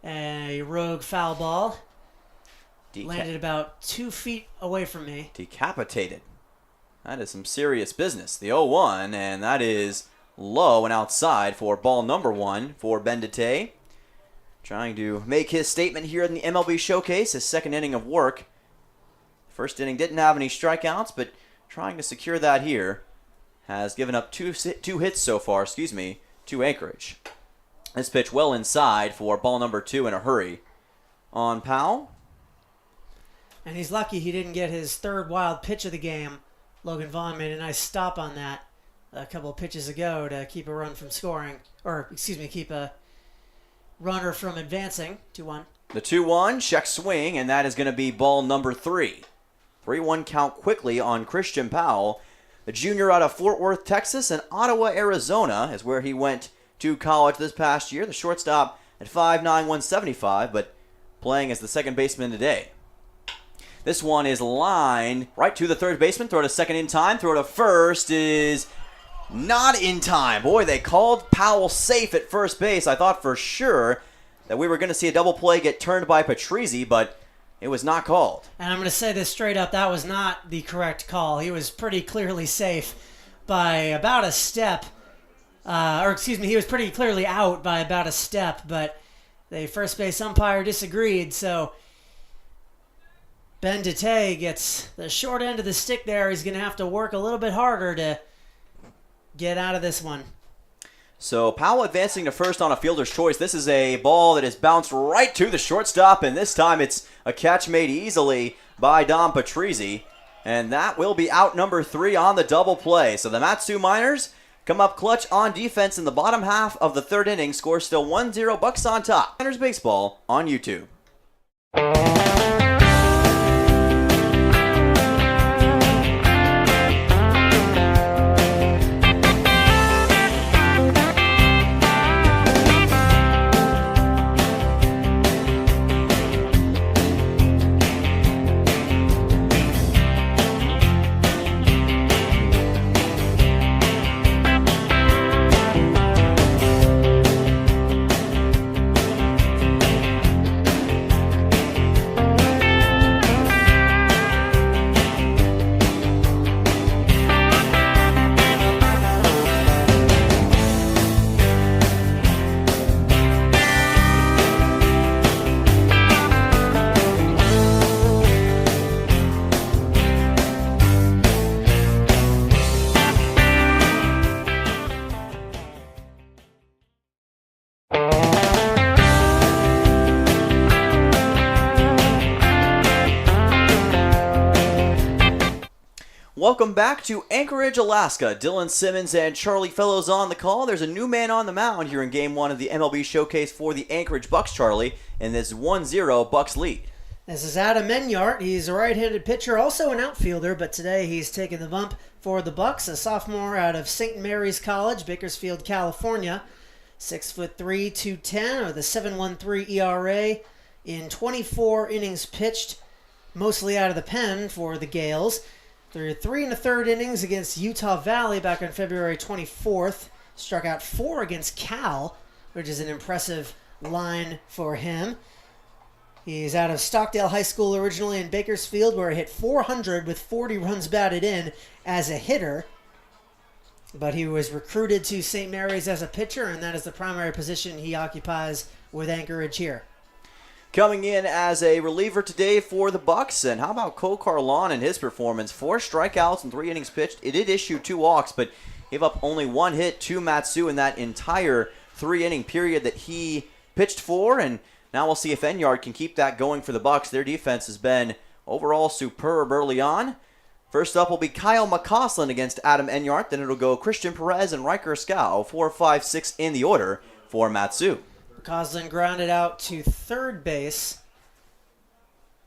B: a rogue foul ball. Landed about 2 feet away from me.
C: Decapitated. That is some serious business. The 0-1, and that is low and outside for ball number 1 for Ben DeTay. Trying to make his statement here in the MLB Showcase, his second inning of work. First inning didn't have any strikeouts, but trying to secure that here. Has given up two hits so far, to Anchorage. This pitch well inside for ball number 2 in a hurry. On Powell.
B: And he's lucky he didn't get his third wild pitch of the game. Logan Vaughn made a nice stop on that a couple of pitches ago to keep a run from scoring. Keep a runner from advancing. 2-1.
C: The 2-1, check swing, and that is going to be ball number 3. 3-1 count quickly on Christian Powell. The junior out of Fort Worth, Texas, and Ottawa, Arizona is where he went to college this past year. The shortstop at 5'9", 175, but playing as the second baseman today. This one is lined right to the third baseman. Throw to second in time. Throw to first is not in time. Boy, they called Powell safe at first base. I thought for sure that we were going to see a double play get turned by Patrizzi, but it was not called.
B: And I'm going to say this straight up, that was not the correct call. He was pretty clearly safe by about a step. He was pretty clearly out by about a step, but the first base umpire disagreed, so Ben DeTay gets the short end of the stick there. He's going to have to work a little bit harder to get out of this one.
C: So Powell advancing to first on a fielder's choice. This is a ball that is bounced right to the shortstop, and this time it's a catch made easily by Dom Patrizzi. And that will be out number 3 on the double play. So the Mat-Su Miners come up clutch on defense in the bottom half of the third inning. Score still 1-0, Bucs on top. Miners Baseball on YouTube. Welcome back to Anchorage, Alaska. Dylan Simmons and Charlie Fellows on the call. There's a new man on the mound here in Game 1 of the MLB Showcase for the Anchorage Bucs, Charlie, and this 1-0 Bucs lead.
B: This is Adam Menyart. He's a right-handed pitcher, also an outfielder, but today he's taking the bump for the Bucs, a sophomore out of St. Mary's College, Bakersfield, California. 6'3", 210 with a 7.13 ERA in 24 innings pitched, mostly out of the pen for the Gales. Through 3 1/3 innings against Utah Valley back on February 24th. Struck out 4 against Cal, which is an impressive line for him. He's out of Stockdale High School originally in Bakersfield, where he hit .400 with 40 runs batted in as a hitter. But he was recruited to St. Mary's as a pitcher, and that is the primary position he occupies with Anchorage here.
C: Coming in as a reliever today for the Bucs, and how about Cole Carlon and his performance? 4 strikeouts and 3 innings pitched. It did issue 2 walks, but gave up only 1 hit to Mat-Su in that entire 3-inning period that he pitched for, and now we'll see if Enyard can keep that going for the Bucs. Their defense has been overall superb early on.
A: First up will be Kyle McCausland against Adam Enyart. Then it'll go Christian Perez and Riker Scow, 4, 5, 6 in the order for Matsu.
B: McCausland grounded out to third base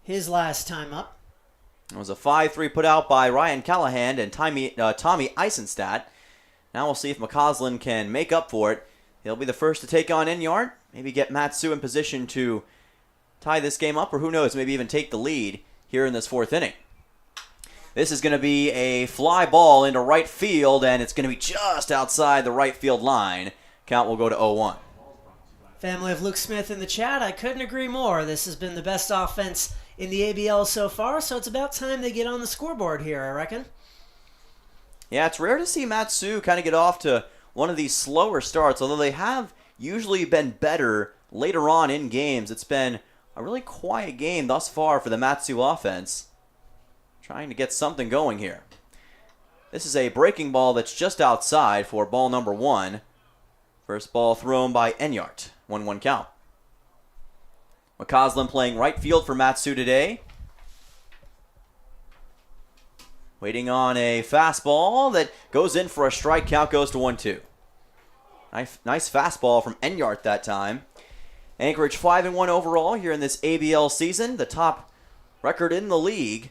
B: his last time up.
A: It was a 5-3 put out by Ryan Callahan and Tommy Eisenstadt. Now we'll see if McCausland can make up for it. He'll be the first to take on Enyart. Maybe get Matsu in position to tie this game up, or who knows, maybe even take the lead here in this fourth inning. This is going to be a fly ball into right field, and it's going to be just outside the right field line. Count will go to 0-1.
B: Family of Luke Smith in the chat, I couldn't agree more. This has been the best offense in the ABL so far, so it's about time they get on the scoreboard here, I reckon.
A: Yeah, it's rare to see Matsu kind of get off to one of these slower starts, although they have usually been better later on in games. It's been a really quiet game thus far for the Matsu offense. Trying to get something going here. This is a breaking ball that's just outside for ball number 1. First ball thrown by Enyart. 1-1 count. McCausland playing right field for Matsu today. Waiting on a fastball that goes in for a strike. Count goes to 1-2. Nice fastball from Enyart that time. Anchorage 5-1 overall here in this ABL season. The top record in the league.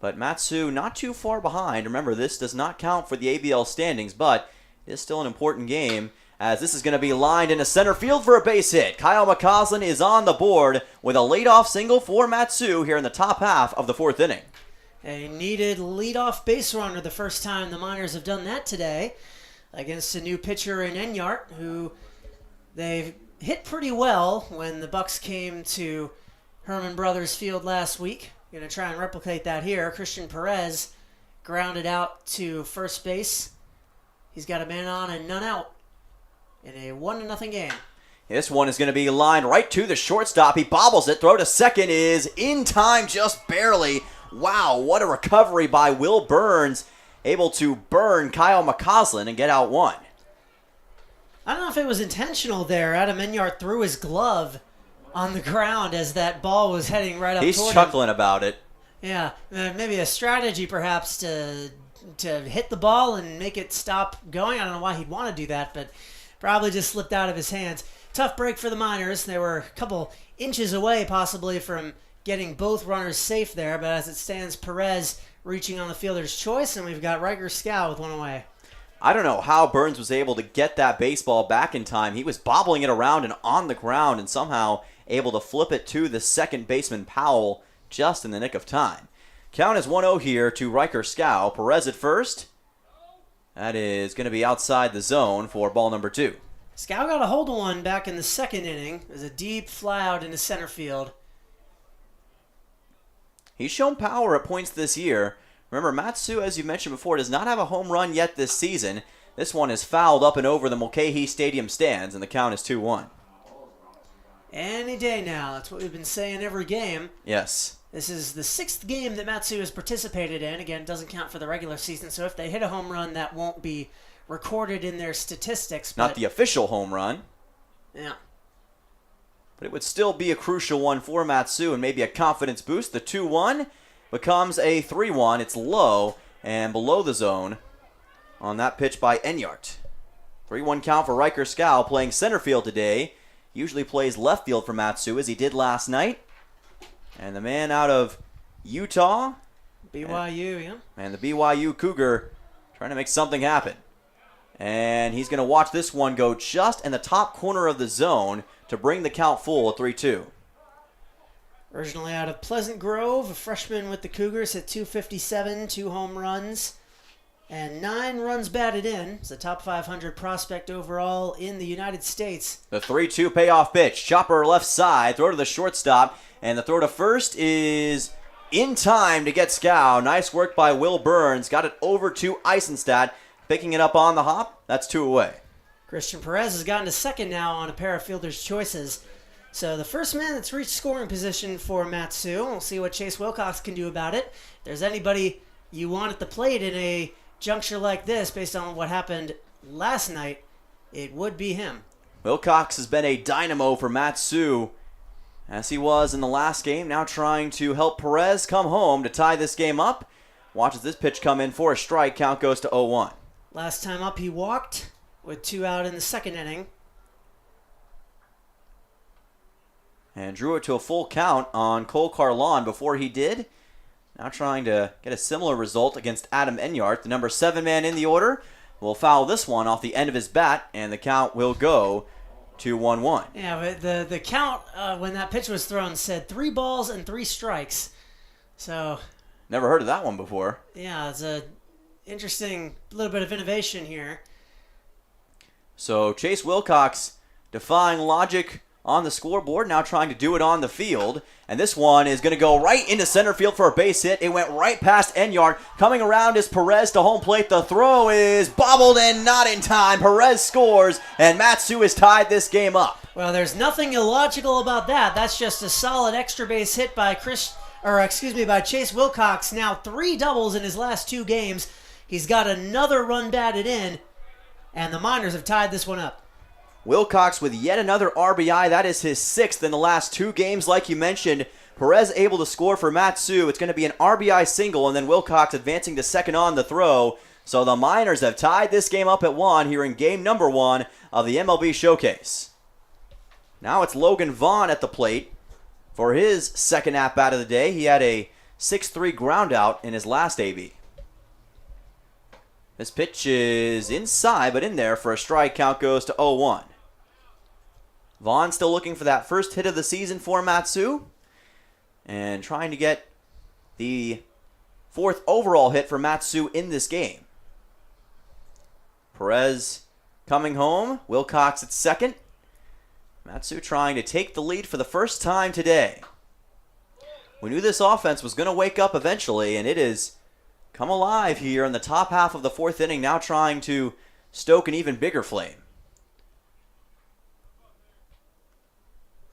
A: But Matsu not too far behind. Remember, this does not count for the ABL standings, but it is still an important game, as this is going to be lined into center field for a base hit. Kyle McCausland is on the board with a leadoff single for Matsu here in the top half of the fourth inning.
B: A needed leadoff base runner, the first time the Miners have done that today, against a new pitcher in Enyart, who they've hit pretty well when the Bucs came to Herman Brothers Field last week. Going to try and replicate that here. Christian Perez grounded out to first base. He's got a man on and none out in a 1-0 game.
A: This one is going to be lined right to the shortstop. He bobbles it. Throw to second is in time, just barely. Wow, what a recovery by Will Burns. Able to burn Kyle McCausland and get out one.
B: I don't know if it was intentional there. Adam Enyart threw his glove on the ground as that ball was heading right up toward him.
A: He's chuckling about it.
B: Yeah, maybe a strategy perhaps to hit the ball and make it stop going. I don't know why he'd want to do that, but probably just slipped out of his hands. Tough break for the Miners. They were a couple inches away possibly from getting both runners safe there, but as it stands, Perez reaching on the fielder's choice, and we've got Riker Scow with one away.
A: I don't know how Burns was able to get that baseball back in time. He was bobbling it around and on the ground and somehow able to flip it to the second baseman Powell just in the nick of time. Count is 1-0 here to Riker Scow. Perez at first. That is going to be outside the zone for ball number 2.
B: Scow got a hold of one back in the second inning. It was a deep fly out into center field.
A: He's shown power at points this year. Remember, Matsu, as you mentioned before, does not have a home run yet this season. This one is fouled up and over the Mulcahy Stadium stands, and the count is 2-1.
B: Any day now. That's what we've been saying every game.
A: Yes.
B: This is the 6th game that Matsu has participated in. Again, it doesn't count for the regular season, so if they hit a home run, that won't be recorded in their statistics.
A: Not the official home run.
B: Yeah.
A: But it would still be a crucial one for Matsu and maybe a confidence boost. The 2-1 becomes a 3-1. It's low and below the zone on that pitch by Enyart. 3-1 count for Riker Scow playing center field today. Usually plays left field for Matsu as he did last night. And the man out of Utah.
B: BYU, yeah.
A: And the BYU Cougar trying to make something happen. And he's going to watch this one go just in the top corner of the zone to bring the count full at 3-2.
B: Originally out of Pleasant Grove, a freshman with the Cougars, hit .257, 2 home runs, and 9 runs batted in. He's a top 500 prospect overall in the United States.
A: The 3-2 payoff pitch. Chopper left side, throw to the shortstop, and the throw to first is in time to get Scow. Nice work by Will Burns. Got it over to Eisenstadt, picking it up on the hop. That's 2 away.
B: Christian Perez has gotten to second now on a pair of fielders' choices. So the first man that's reached scoring position for Matsu. We'll see what Chase Wilcox can do about it. If there's anybody you want at the plate in a juncture like this, based on what happened last night, it would be him.
A: Wilcox has been a dynamo for Matsu, as he was in the last game, now trying to help Perez come home to tie this game up.
C: watches this pitch come in for a strike. Count goes to 0-1.
B: Last time up, he walked with 2 out in the second inning.
C: And drew it to a full count on Cole Carlon before he did. Now trying to get a similar result against Adam Enyart, the number 7 man in the order. Will foul this one off the end of his bat, and the count will go to 1-1.
B: Yeah, but the count when that pitch was thrown said 3 balls and 3 strikes. So
C: never heard of that one before.
B: Yeah, it's a interesting little bit of innovation here.
C: So Chase Wilcox defying logic on the scoreboard, now trying to do it on the field. And this one is going to go right into center field for a base hit. It went right past Enyart. Coming around is Perez to home plate. The throw is bobbled and not in time. Perez scores, and Matsu has tied this game up.
B: Well, there's nothing illogical about that. That's just a solid extra base hit by by Chase Wilcox. Now 3 doubles in his last 2 games. He's got another run batted in, and the Miners have tied this one up.
C: Wilcox with yet another RBI. That is his 6th in the last 2 games, like you mentioned. Perez able to score for Matsu. It's going to be an RBI single, and then Wilcox advancing to second on the throw. So the Miners have tied this game up at 1 here in game number 1 of the MLB Showcase. Now it's Logan Vaughn at the plate for his second at-bat of the day. He had a 6-3 ground out in his last AB. This pitch is inside, but in there for a strike. Count goes to 0-1. Vaughn still looking for that first hit of the season for Matsu, and trying to get the 4th overall hit for Matsu in this game. Perez coming home. Wilcox at second. Matsu trying to take the lead for the first time today. We knew this offense was going to wake up eventually, and it has come alive here in the top half of the 4th inning, now trying to stoke an even bigger flame.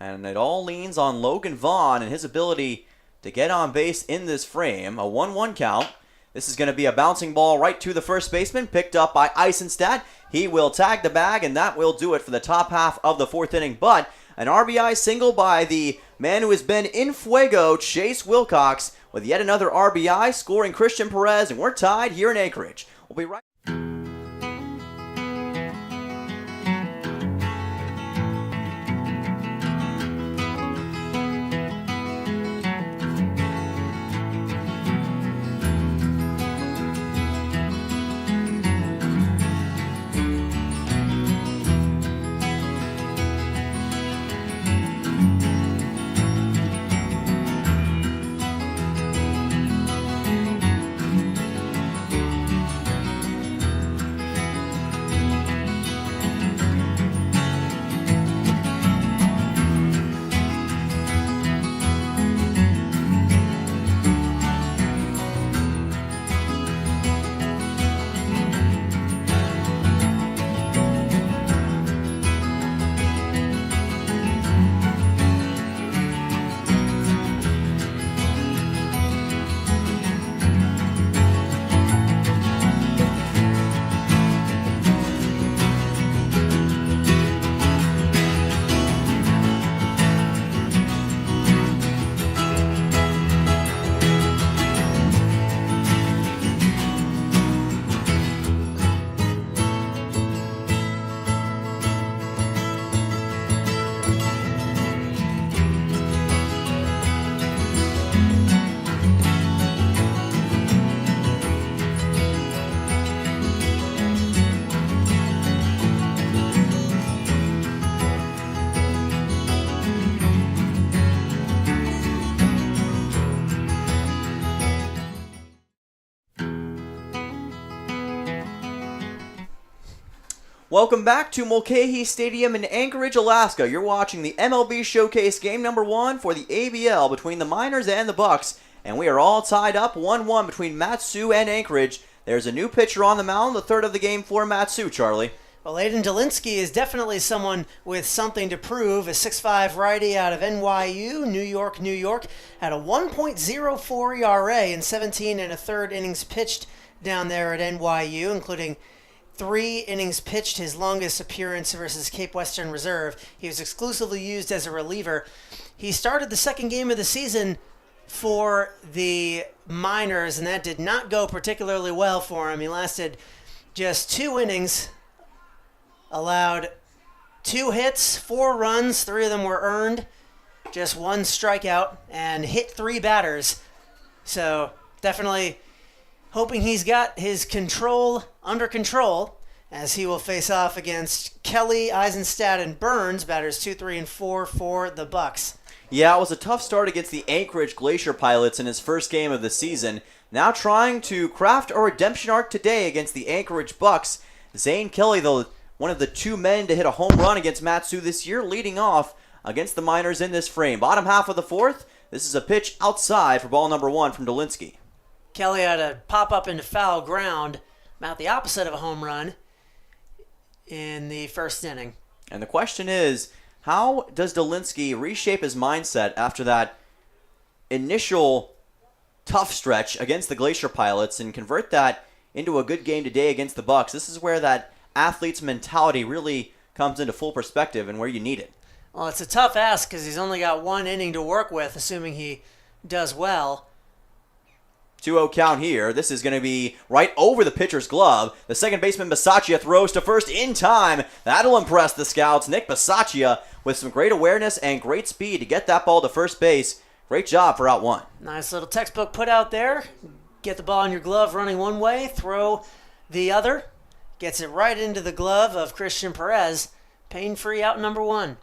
C: And it all leans on Logan Vaughn and his ability to get on base in this frame. A 1-1 count. This is going to be a bouncing ball right to the first baseman, picked up by Eisenstadt. He will tag the bag, and that will do it for the top half of the 4th inning. But an RBI single by the man who has been in fuego, Chase Wilcox, with yet another RBI, scoring Christian Perez, and we're tied here in Anchorage. We'll be right Welcome back to Mulcahy Stadium in Anchorage, Alaska. You're watching the MLB Showcase game number 1 for the ABL between the Miners and the Bucs, and we are all tied up 1-1 between Matsu and Anchorage. There's a new pitcher on the mound, the 3rd of the game for Matsu, Charlie.
B: Well, Aiden Dolinsky is definitely someone with something to prove. A 6'5 righty out of NYU, New York, had a 1.04 ERA in 17 1/3 innings pitched down there at NYU, including 3 innings pitched, his longest appearance versus Cape Western Reserve. He was exclusively used as a reliever. He started the second game of the season for the Miners, and that did not go particularly well for him. He lasted just 2 innings, allowed 2 hits, 4 runs, 3 of them were earned, just 1 strikeout, and hit 3 batters. So definitely hoping he's got his control under control as he will face off against Kelly, Eisenstadt, and Burns, batters 2, 3, and 4 for the Bucs.
C: Yeah, it was a tough start against the Anchorage Glacier Pilots in his first game of the season. Now trying to craft a redemption arc today against the Anchorage Bucs. Zane Kelly, though, one of the 2 men to hit a home run against Mat-Su this year, leading off against the Miners in this frame. Bottom half of the 4th, this is a pitch outside for ball number 1 from Dolinsky.
B: Kelly had a pop up into foul ground, about the opposite of a home run in the first inning.
C: And the question is, how does Dolinsky reshape his mindset after that initial tough stretch against the Glacier Pilots and convert that into a good game today against the Bucs? This is where that athlete's mentality really comes into full perspective and where you need it.
B: Well, it's a tough ask because he's only got 1 inning to work with, assuming he does well.
C: 2-0 count here. This is going to be right over the pitcher's glove. The second baseman, Bisaccia, throws to first in time. That'll impress the scouts. Nick Bisaccia with some great awareness and great speed to get that ball to first base. Great job for out 1.
B: Nice little textbook put out there. Get the ball in your glove running one way, throw the other. Gets it right into the glove of Christian Perez. Pain-free out number 1.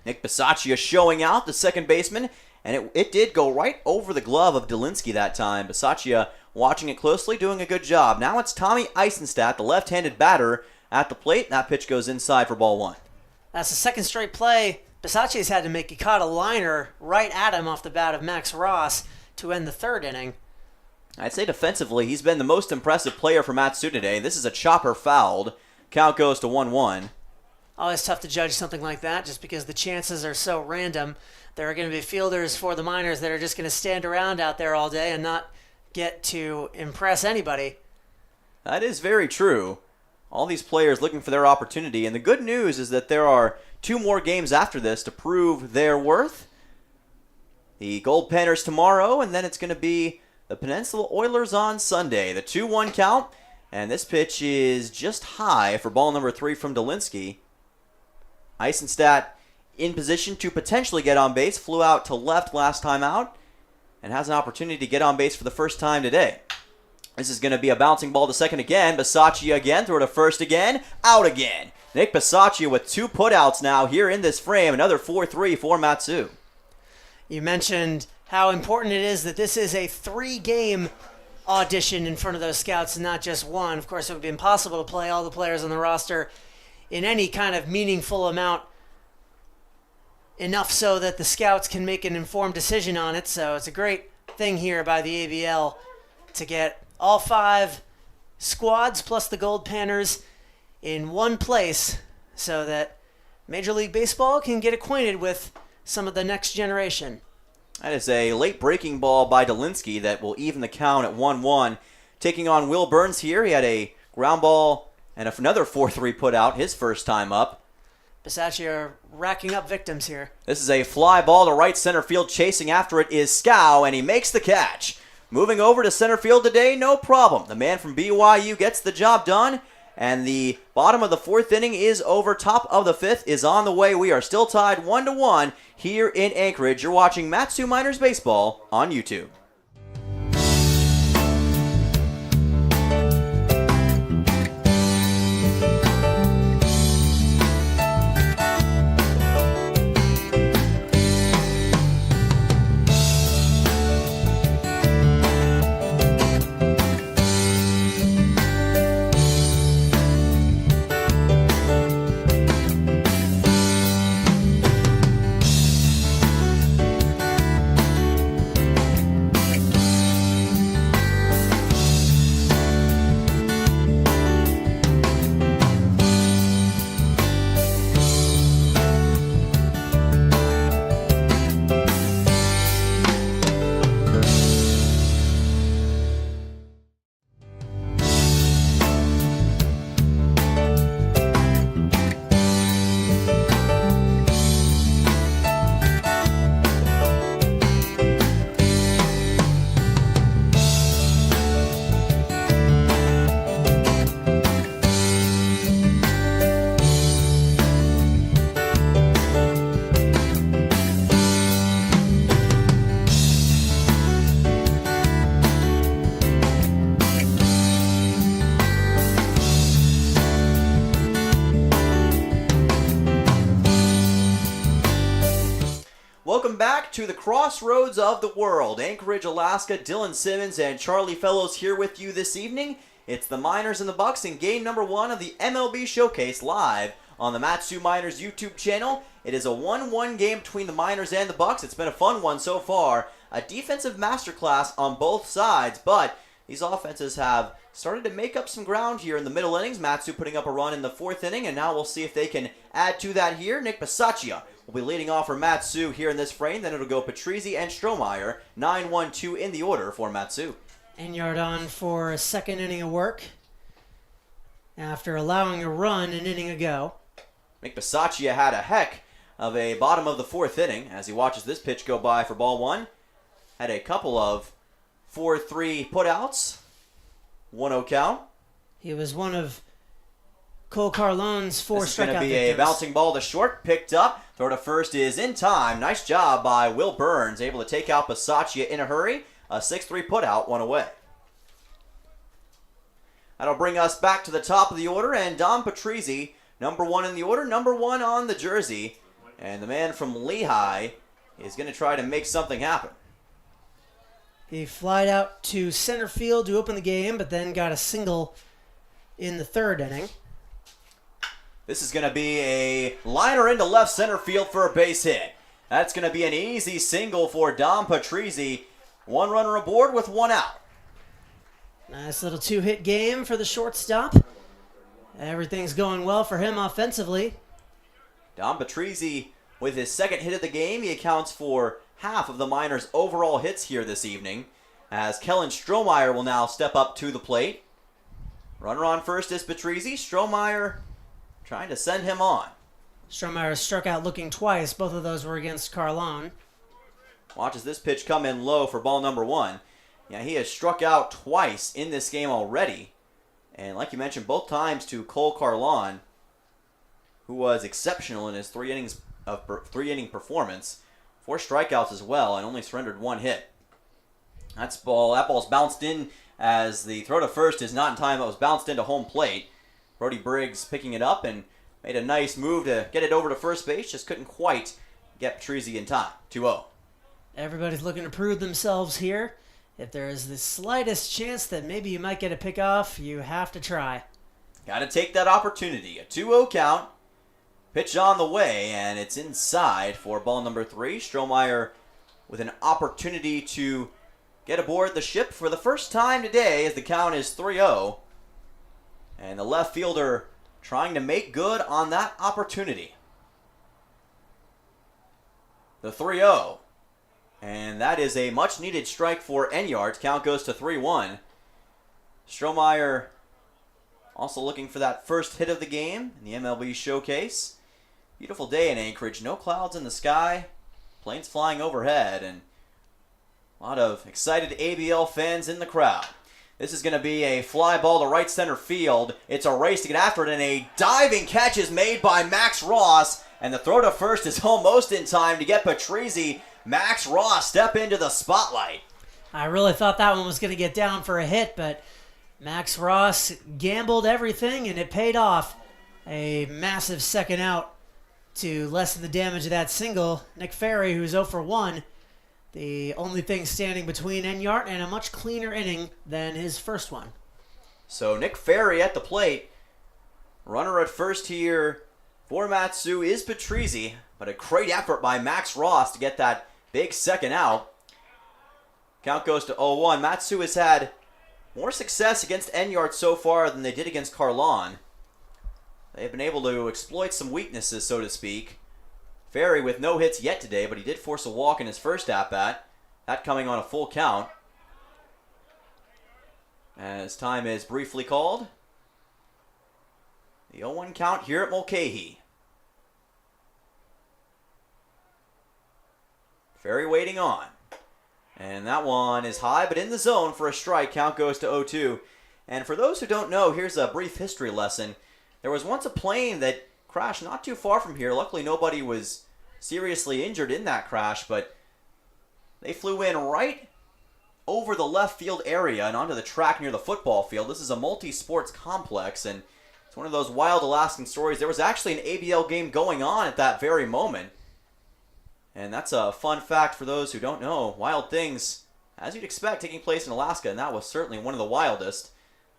C: Nick Bisaccia showing out, the second baseman. And it did go right over the glove of Dolinsky that time. Bisaccia watching it closely, doing a good job. Now it's Tommy Eisenstadt, the left-handed batter, at the plate. That pitch goes inside for ball 1.
B: That's the second straight play Bisaccia's had to make. He caught a liner right at him off the bat of Max Ross to end the 3rd inning.
C: I'd say defensively, he's been the most impressive player for Mat-Su today. This is a chopper fouled. Count goes to 1-1.
B: Always tough to judge something like that just because the chances are so random. There are going to be fielders for the Miners that are just going to stand around out there all day and not get to impress anybody.
C: That is very true. All these players looking for their opportunity. And the good news is that there are 2 more games after this to prove their worth. The Gold Panthers tomorrow, and then it's going to be the Peninsula Oilers on Sunday. The 2-1 count, and this pitch is just high for ball number 3 from Dolinsky. Eisenstadt in position to potentially get on base, flew out to left last time out, and has an opportunity to get on base for the first time today. This is going to be a bouncing ball to second again. Bisaccia again, throw to first again, out again. Nick Bisaccia with 2 putouts now here in this frame. Another 4-3 for Mat-Su.
B: You mentioned how important it is that this is a 3-game audition in front of those scouts and not just 1. Of course, it would be impossible to play all the players on the roster in any kind of meaningful amount, enough so that the scouts can make an informed decision on it. So it's a great thing here by the ABL to get all 5 squads plus the Gold Panthers in one place so that Major League Baseball can get acquainted with some of the next generation.
C: That is a late breaking ball by Dolinsky that will even the count at 1-1. Taking on Will Burns here. He had a ground ball and another 4-3 put out his first time up.
B: Bisaccia racking up victims here.
C: This is a fly ball to right center field. Chasing after it is Scow, and he makes the catch. Moving over to center field today, no problem. The man from BYU gets the job done, and the bottom of the 4th inning is over. Top of the 5th is on the way. We are still tied 1-1 here in Anchorage. You're watching Mat-Su Miners Baseball on YouTube. welcome back to the crossroads of the world. Anchorage, Alaska, Dylan Simmons and Charlie Fellows here with you this evening. It's the Miners and the Bucs in game number 1 of the MLB Showcase live on the Mat-Su Miners YouTube channel. It is a 1-1 game between the Miners and the Bucs. It's been a fun one so far. A defensive masterclass on both sides, but these offenses have started to make up some ground here in the middle innings. Mat-Su putting up a run in the 4th inning, and now we'll see if they can add to that here. Nick Bisaccia will be leading off for Mat-Su here in this frame. Then it'll go Patrizi and Strohmeyer. 9-1-2 in the order for Mat-Su.
B: Enyart on for a 2nd inning of work after allowing a run an inning ago.
C: Nick Bisaccia had a heck of a bottom of the 4th inning as he watches this pitch go by for ball 1. Had a couple of 4-3 putouts. 1-0 count.
B: He was one of Cole Carlone's 4 strikeout
C: This is going to be
B: victims.
C: a bouncing ball to short, picked up. Throw to first is in time. Nice job by Will Burns, able to take out Bisaccia in a hurry. A 6-3 putout, 1 away. That'll bring us back to the top of the order, and Don Patrizi, number 1 in the order, number 1 on the jersey. And the man from Lehigh is going to try to make something happen.
B: He flied out to center field to open the game, but then got a single in the 3rd inning.
C: This is going to be a liner into left center field for a base hit. That's going to be an easy single for Don Patrizi. 1 runner aboard with 1 out.
B: Nice little 2-hit game for the shortstop. Everything's going well for him offensively.
C: Don Patrizi with his 2nd hit of the game. He accounts for half of the Miners' overall hits here this evening, as Kellen Strohmeyer will now step up to the plate. Runner on first is Patrizi. Strohmeyer trying to send him on.
B: Strohmeyer struck out looking twice. Both of those were against Carlone.
C: Watches this pitch come in low for ball number 1. Yeah, he has struck out twice in this game already. And like you mentioned, both times to Cole Carlone, who was exceptional in his 3-inning performance. 4 strikeouts as well, and only surrendered 1 hit. That ball's bounced in as the throw to first is not in time. It was bounced into home plate. Brody Briggs picking it up and made a nice move to get it over to first base. Just couldn't quite get Patrizi in time. 2-0.
B: Everybody's looking to prove themselves here. If there is the slightest chance that maybe you might get a pick off, you have to try.
C: Got to take that opportunity. A 2-0 count. Pitch on the way, and it's inside for ball number 3. Strohmeyer with an opportunity to get aboard the ship for the first time today as the count is 3-0. And the left fielder trying to make good on that opportunity. The 3-0. And that is a much-needed strike for Enyart. Count goes to 3-1. Strohmeyer also looking for that first hit of the game in the MLB Showcase. Beautiful day in Anchorage. No clouds in the sky. Planes flying overhead. And a lot of excited ABL fans in the crowd. This is going to be a fly ball to right center field. It's a race to get after it, and a diving catch is made by Max Ross. And the throw to first is almost in time to get Patrizi. Max Ross step into the spotlight.
B: I really thought that one was going to get down for a hit, but Max Ross gambled everything, and it paid off. A massive 2nd out to lessen the damage of that single. Nick Ferry, who's 0 for 1, the only thing standing between Enyart and a much cleaner inning than his first one.
C: So Nick Ferry at the plate. Runner at first here for Mat-Su is Patrizi, but a great effort by Max Ross to get that big 2nd out. Count goes to 0-1. Mat-Su has had more success against Enyart so far than they did against Carlone. They've been able to exploit some weaknesses, so to speak. Ferry with no hits yet today, but he did force a walk in his first at-bat. That coming on a full count. As time is briefly called. The 0-1 count here at Mulcahy. Ferry waiting on. And that one is high, but in the zone for a strike. Count goes to 0-2. And for those who don't know, here's a brief history lesson. There was once a plane that crashed not too far from here. Luckily, nobody was seriously injured in that crash, but they flew in right over the left field area and onto the track near the football field. This is a multi-sports complex, and it's one of those wild Alaskan stories. There was actually an ABL game going on at that very moment. And that's a fun fact for those who don't know. Wild things, as you'd expect, taking place in Alaska, and that was certainly one of the wildest.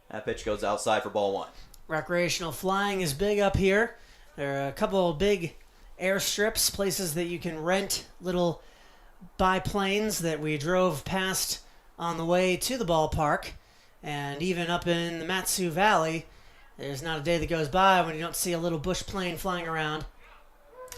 C: That pitch goes outside for ball 1.
B: Recreational flying is big up here. There are a couple of big airstrips, places that you can rent little biplanes that we drove past on the way to the ballpark. And even up in the Mat-Su Valley, there's not a day that goes by when you don't see a little bush plane flying around.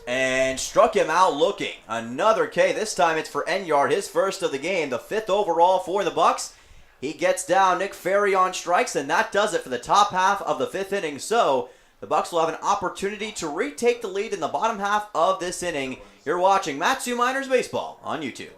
C: And struck him out looking. Another K. This time it's for Enyard, his first of the game, the 5th overall for the Bucs. He gets down Nick Ferry on strikes, and that does it for the top half of the 5th inning. So the Bucs will have an opportunity to retake the lead in the bottom half of this inning. You're watching Mat-Su Miners Baseball on YouTube.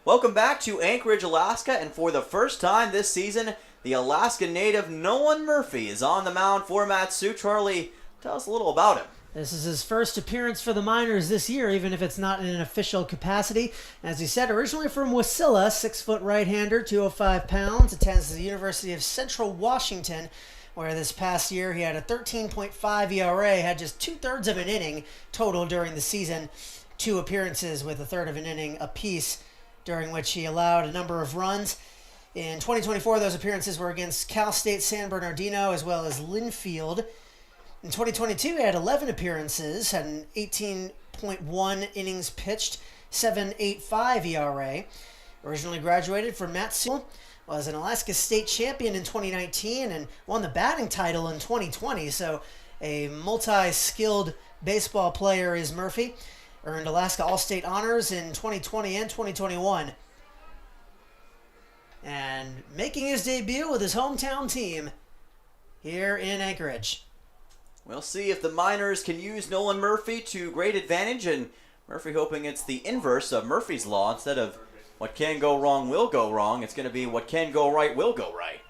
C: Welcome back to Anchorage, Alaska, and for the first time this season, the Alaska native Nolan Murphy is on the mound for Mat-Su. Charlie, tell us a little about him.
B: This is his first appearance for the Miners this year, even if it's not in an official capacity. As he said, originally from Wasilla, 6-foot right-hander, 205 pounds, attends the University of Central Washington, where this past year he had a 13.5 ERA, had just 2/3 of an inning total during the season, 2 appearances with 1/3 of an inning apiece, during which he allowed a number of runs. In 2024, those appearances were against Cal State San Bernardino as well as Linfield. In 2022, he had 11 appearances, had an 18.1 innings pitched, 7.85 ERA. Originally graduated from Mat-Su, was an Alaska State champion in 2019 and won the batting title in 2020. So a multi-skilled baseball player is Murphy. Earned Alaska All-State honors in 2020 and 2021. And making his debut with his hometown team here in Anchorage.
C: We'll see if the Miners can use Nolan Murphy to great advantage, and Murphy hoping it's the inverse of Murphy's Law. Instead of what can go wrong will go wrong, it's going to be what can go right will go right.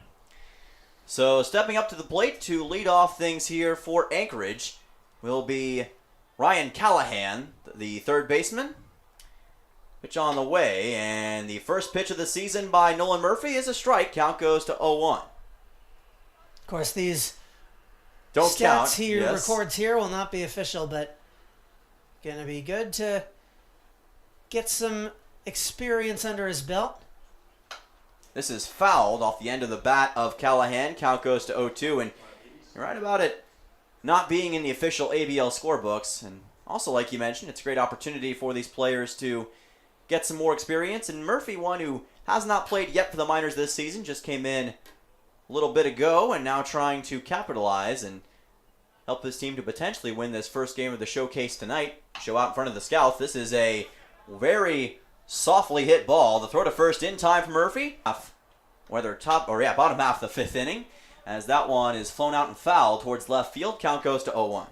C: So stepping up to the plate to lead off things here for Anchorage will be Ryan Callahan, the third baseman. Pitch on the way, and the first pitch of the season by Nolan Murphy is a strike. Count goes to 0-1.
B: Of course, these
C: Don't
B: stats
C: count.
B: he
C: Yes.
B: records here will not be official, but going to be good to get some experience under his belt.
C: This is fouled off the end of the bat of Callahan. Count goes to 0-2, and you're right about it not being in the official ABL scorebooks. And also, like you mentioned, it's a great opportunity for these players to get some more experience. And Murphy, one who has not played yet for the Miners this season, just came in a little bit ago and now trying to capitalize and help his team to potentially win this first game of the showcase tonight. Show out in front of the scouts. This is a very softly hit ball. The throw to first in time for Murphy. Bottom half of the fifth inning, as that one is flown out and fouled towards left field. Count goes to 0-1.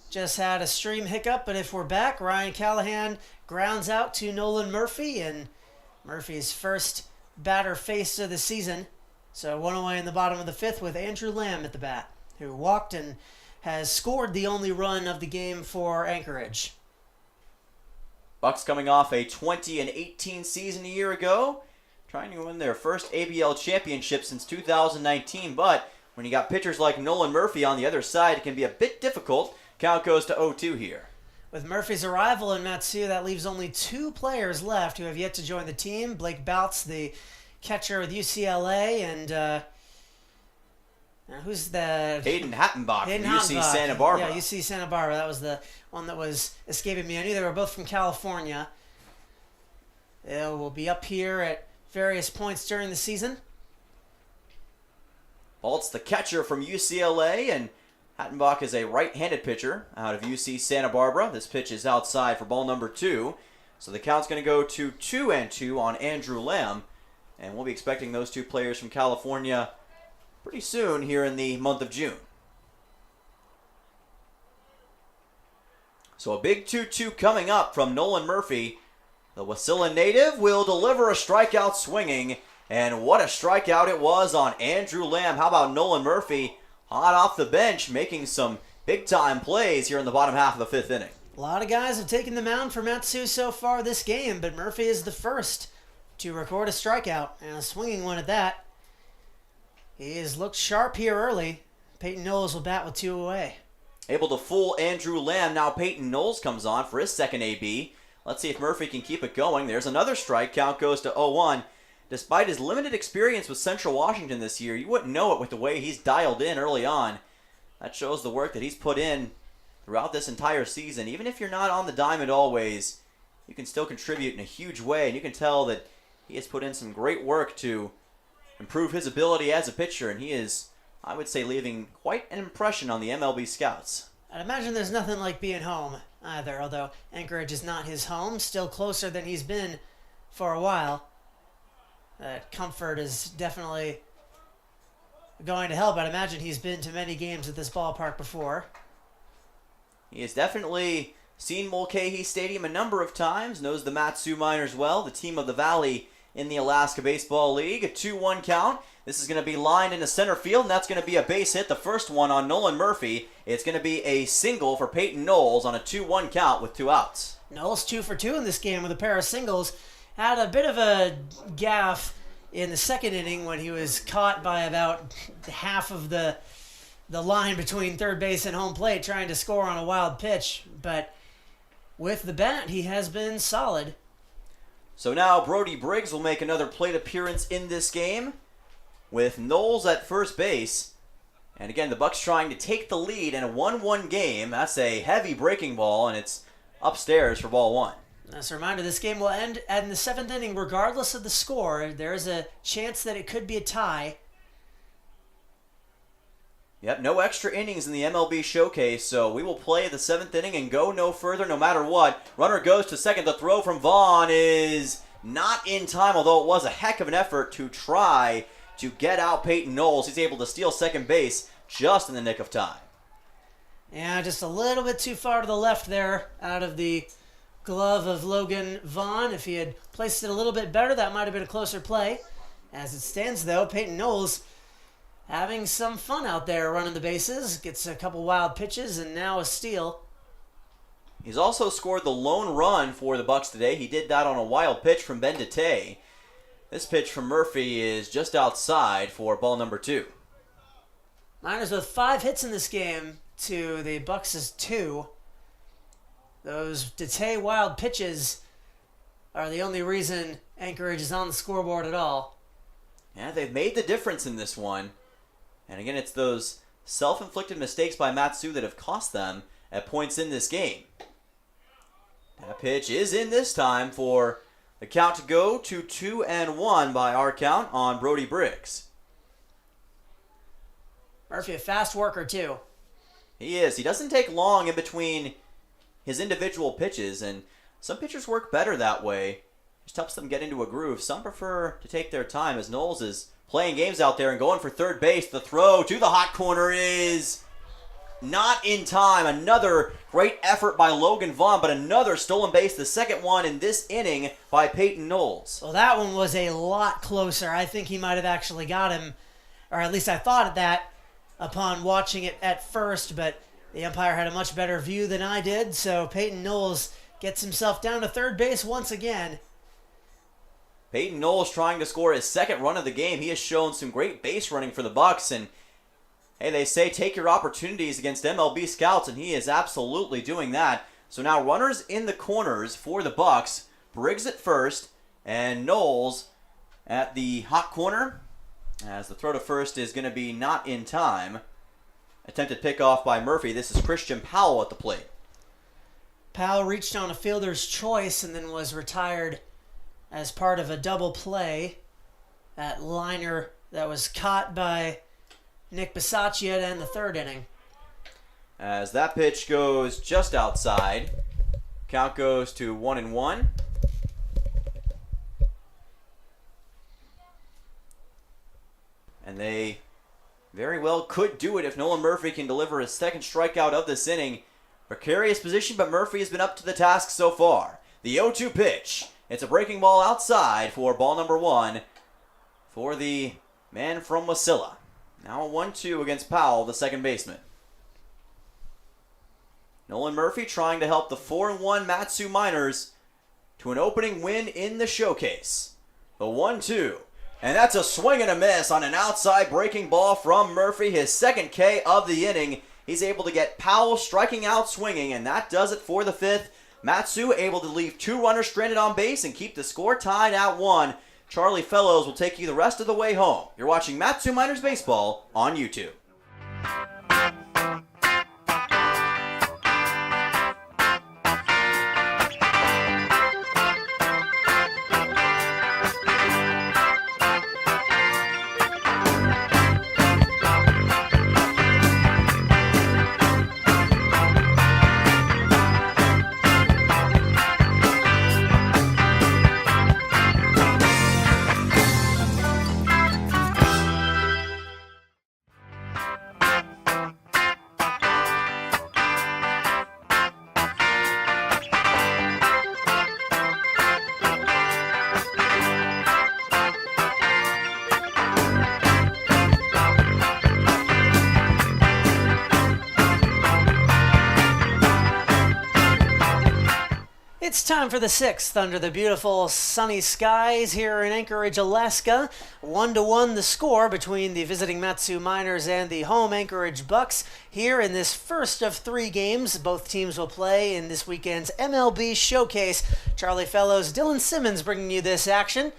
B: Just had a stream hiccup, but if we're back, Ryan Callahan grounds out to Nolan Murphy, and Murphy's first batter face of the season. So one away in the bottom of the fifth with Andrew Lamb at the bat, who walked and has scored the only run of the game for Anchorage.
C: Bucs coming off a 20-18 season a year ago, trying to win their first ABL championship since 2019. But when you got pitchers like Nolan Murphy on the other side, it can be a bit difficult. Count goes to 0-2 here.
B: With Murphy's arrival in Mat-Su, that leaves only 2 players left who have yet to join the team. Blake Bouts, the catcher with UCLA, and who's the...
C: Hayden Hattenbach from UC Santa Barbara.
B: Yeah, UC Santa Barbara. That was the one that was escaping me. I knew they were both from California. They will be up here at various points during the season.
C: Holt's the catcher from UCLA, and Hattenbach is a right-handed pitcher out of UC Santa Barbara. This pitch is outside for ball number 2. So the count's going to go to 2-2 on Andrew Lamb. And we'll be expecting those two players from California pretty soon here in the month of June. So a big 2-2 coming up from Nolan Murphy. The Wasilla native will deliver a strikeout swinging. And what a strikeout it was on Andrew Lamb. How about Nolan Murphy hot off the bench making some big-time plays here in the bottom half of the 5th inning.
B: A lot of guys have taken the mound for Mat-Su so far this game, but Murphy is the first to record a strikeout, and a swinging one at that. He has looked sharp here early. Peyton Knowles will bat with 2 away.
C: Able to fool Andrew Lamb. Now Peyton Knowles comes on for his second AB. Let's see if Murphy can keep it going. There's another strike. Count goes to 0-1. Despite his limited experience with Central Washington this year, you wouldn't know it with the way he's dialed in early on. That shows the work that he's put in throughout this entire season. Even if you're not on the diamond always, you can still contribute in a huge way, and you can tell that he has put in some great work to improve his ability as a pitcher, and he is, I would say, leaving quite an impression on the MLB scouts.
B: I'd imagine there's nothing like being home either, although Anchorage is not his home, still closer than he's been for a while. Comfort is definitely going to help. I'd imagine he's been to many games at this ballpark before.
C: He has definitely seen Mulcahy Stadium a number of times, knows the Mat-Su Miners well, the team of the Valley in the Alaska Baseball League. A 2-1 count. This is going to be lined into center field, and that's going to be a base hit, the first one on Nolan Murphy. It's going to be a single for Peyton Knowles on a 2-1 count with 2 outs.
B: Knowles 2 for 2 in this game with a pair of singles. Had a bit of a gaffe in the second inning when he was caught by about half of the line between third base and home plate trying to score on a wild pitch. But with the bat, he has been solid.
C: So now Brody Briggs will make another plate appearance in this game with Knowles at first base. And again, the Bucs trying to take the lead in a 1-1 game. That's a heavy breaking ball, and it's upstairs for ball 1.
B: As a reminder, this game will end in the 7th inning regardless of the score. There is a chance that it could be a tie.
C: Yep, no extra innings in the MLB Showcase, so we will play the 7th inning and go no further no matter what. Runner goes to second. The throw from Vaughn is not in time, although it was a heck of an effort to try to get out Peyton Knowles. He's able to steal second base just in the nick of time.
B: Yeah, just a little bit too far to the left there out of the glove of Logan Vaughn. If he had placed it a little bit better, that might have been a closer play. As it stands, though, Peyton Knowles having some fun out there running the bases. Gets a couple wild pitches and now a steal.
C: He's also scored the lone run for the Bucs today. He did that on a wild pitch from Ben DeTay. This pitch from Murphy is just outside for ball number 2.
B: Miners with 5 hits in this game to the Bucs' 2. Those DeTay wild pitches are the only reason Anchorage is on the scoreboard at all.
C: Yeah, they've made the difference in this one. And again, it's those self-inflicted mistakes by Mat-Su that have cost them at points in this game. That pitch is in this time for the count to go to 2-1 by our count on Brody Briggs.
B: Murphy, a fast worker, too.
C: He is. He doesn't take long in between his individual pitches, and some pitchers work better that way. Just helps them get into a groove. Some prefer to take their time, as Knowles is playing games out there and going for third base. The throw to the hot corner is not in time. Another great effort by Logan Vaughn, but another stolen base, the second one in this inning by Peyton Knowles.
B: Well, that one was a lot closer. I think he might have actually got him, or at least I thought of that upon watching it at first, but the umpire had a much better view than I did, so Peyton Knowles gets himself down to third base once again.
C: Peyton Knowles trying to score his second run of the game. He has shown some great base running for the Bucs, and hey, they say take your opportunities against MLB scouts, and he is absolutely doing that. So now runners in the corners for the Bucs. Briggs at first, and Knowles at the hot corner, as the throw to first is going to be not in time. Attempted pickoff by Murphy. This is Christian Powell at the plate.
B: Powell reached on a fielder's choice and then was retired as part of a double play. That liner that was caught by Nick Bisaccia to end the third inning.
C: As that pitch goes just outside, count goes to 1-1. And they very well could do it if Nolan Murphy can deliver his second strikeout of this inning. Precarious position, but Murphy has been up to the task so far. The 0-2 pitch. It's a breaking ball outside for ball number 1 for the man from Wasilla. Now a 1-2 against Powell, the second baseman. Nolan Murphy trying to help the 4-1 Mat-Su Miners to an opening win in the Showcase. The 1-2. And that's a swing and a miss on an outside breaking ball from Murphy, his second K of the inning. He's able to get Powell striking out swinging, and that does it for the fifth. Mat-Su able to leave 2 runners stranded on base and keep the score tied at 1. Charlie Fellows will take you the rest of the way home. You're watching Mat-Su Miners Baseball on YouTube.
B: It's time for the sixth under the beautiful sunny skies here in Anchorage, Alaska. 1-1 the score between the visiting Mat-Su Miners and the home Anchorage Bucs. Here in this first of 3 games, both teams will play in this weekend's MLB Showcase. Charlie Fellows, Dylan Simmons bringing you this action.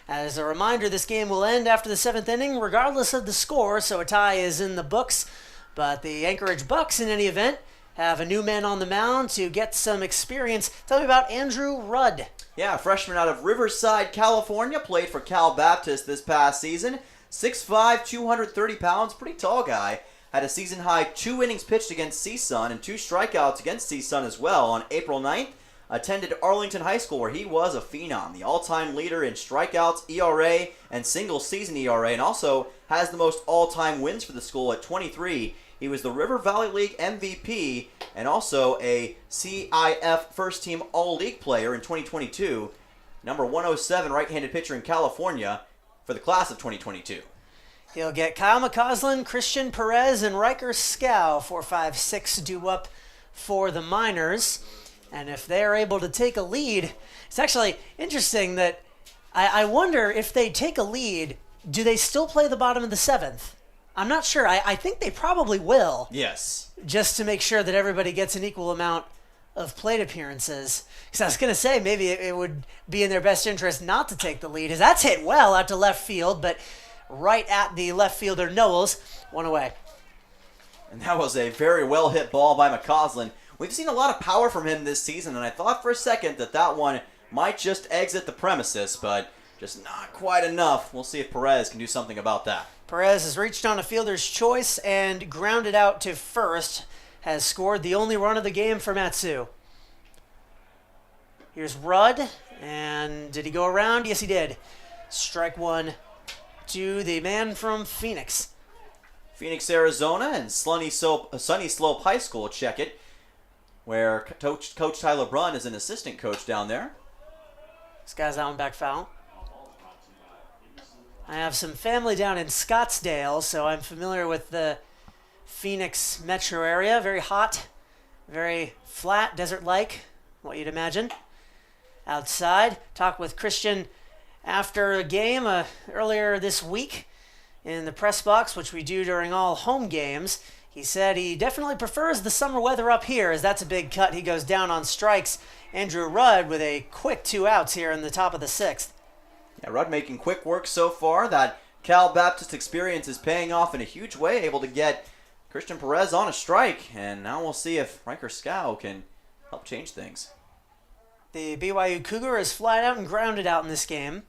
B: As a reminder, this game will end after the 7th inning, regardless of the score, so a tie is in the books. But the Anchorage Bucs, in any event, have a new man on the mound to get some experience. Tell me about Andrew Rudd.
C: Yeah, a freshman out of Riverside, California, played for Cal Baptist this past season. 6'5", 230 pounds, pretty tall guy. Had a season-high 2 innings pitched against CSUN and 2 strikeouts against CSUN as well on April 9th. Attended Arlington High School where he was a phenom, the all-time leader in strikeouts, ERA, and single-season ERA, and also has the most all-time wins for the school at 23. He was the River Valley League MVP and also a CIF First Team All-League player in 2022. Number 107 right-handed pitcher in California for the class of 2022.
B: He'll get Kyle McCausland, Christian Perez, and Riker Scow. 4-5-6 due up for the Miners. And if they're able to take a lead, it's actually interesting that I wonder if they take a lead, do they still play the bottom of the 7th? I'm not sure. I think they probably will.
C: Yes.
B: Just to make sure that everybody gets an equal amount of plate appearances. Because I was going to say maybe it would be in their best interest not to take the lead. As that's hit well out to left field, but right at the left fielder Knowles, 1 away.
C: And that was a very well hit ball by McCausland. We've seen a lot of power from him this season, and I thought for a second that one might just exit the premises, but just not quite enough. We'll see if Perez can do something about that.
B: Perez has reached on a fielder's choice and grounded out to first. Has scored the only run of the game for Mat-Su. Here's Rudd, and did he go around? Yes, he did. Strike 1 to the man from Phoenix.
C: Phoenix, Arizona, and Sunny Slope High School, check it, where Coach Tyler Brunn is an assistant coach down there.
B: This guy's out and back foul. I have some family down in Scottsdale, so I'm familiar with the Phoenix metro area. Very hot, very flat, desert-like, what you'd imagine. Outside, talked with Christian after a game earlier this week in the press box, which we do during all home games. He said he definitely prefers the summer weather up here, as that's a big cut. He goes down on strikes. Andrew Rudd with a quick 2 outs here in the top of the 6th.
C: Yeah, Rudd making quick work so far. That Cal Baptist experience is paying off in a huge way, able to get Christian Perez on a strike. And now we'll see if Riker Scow can help change things.
B: The BYU Cougar is flied out and grounded out in this game.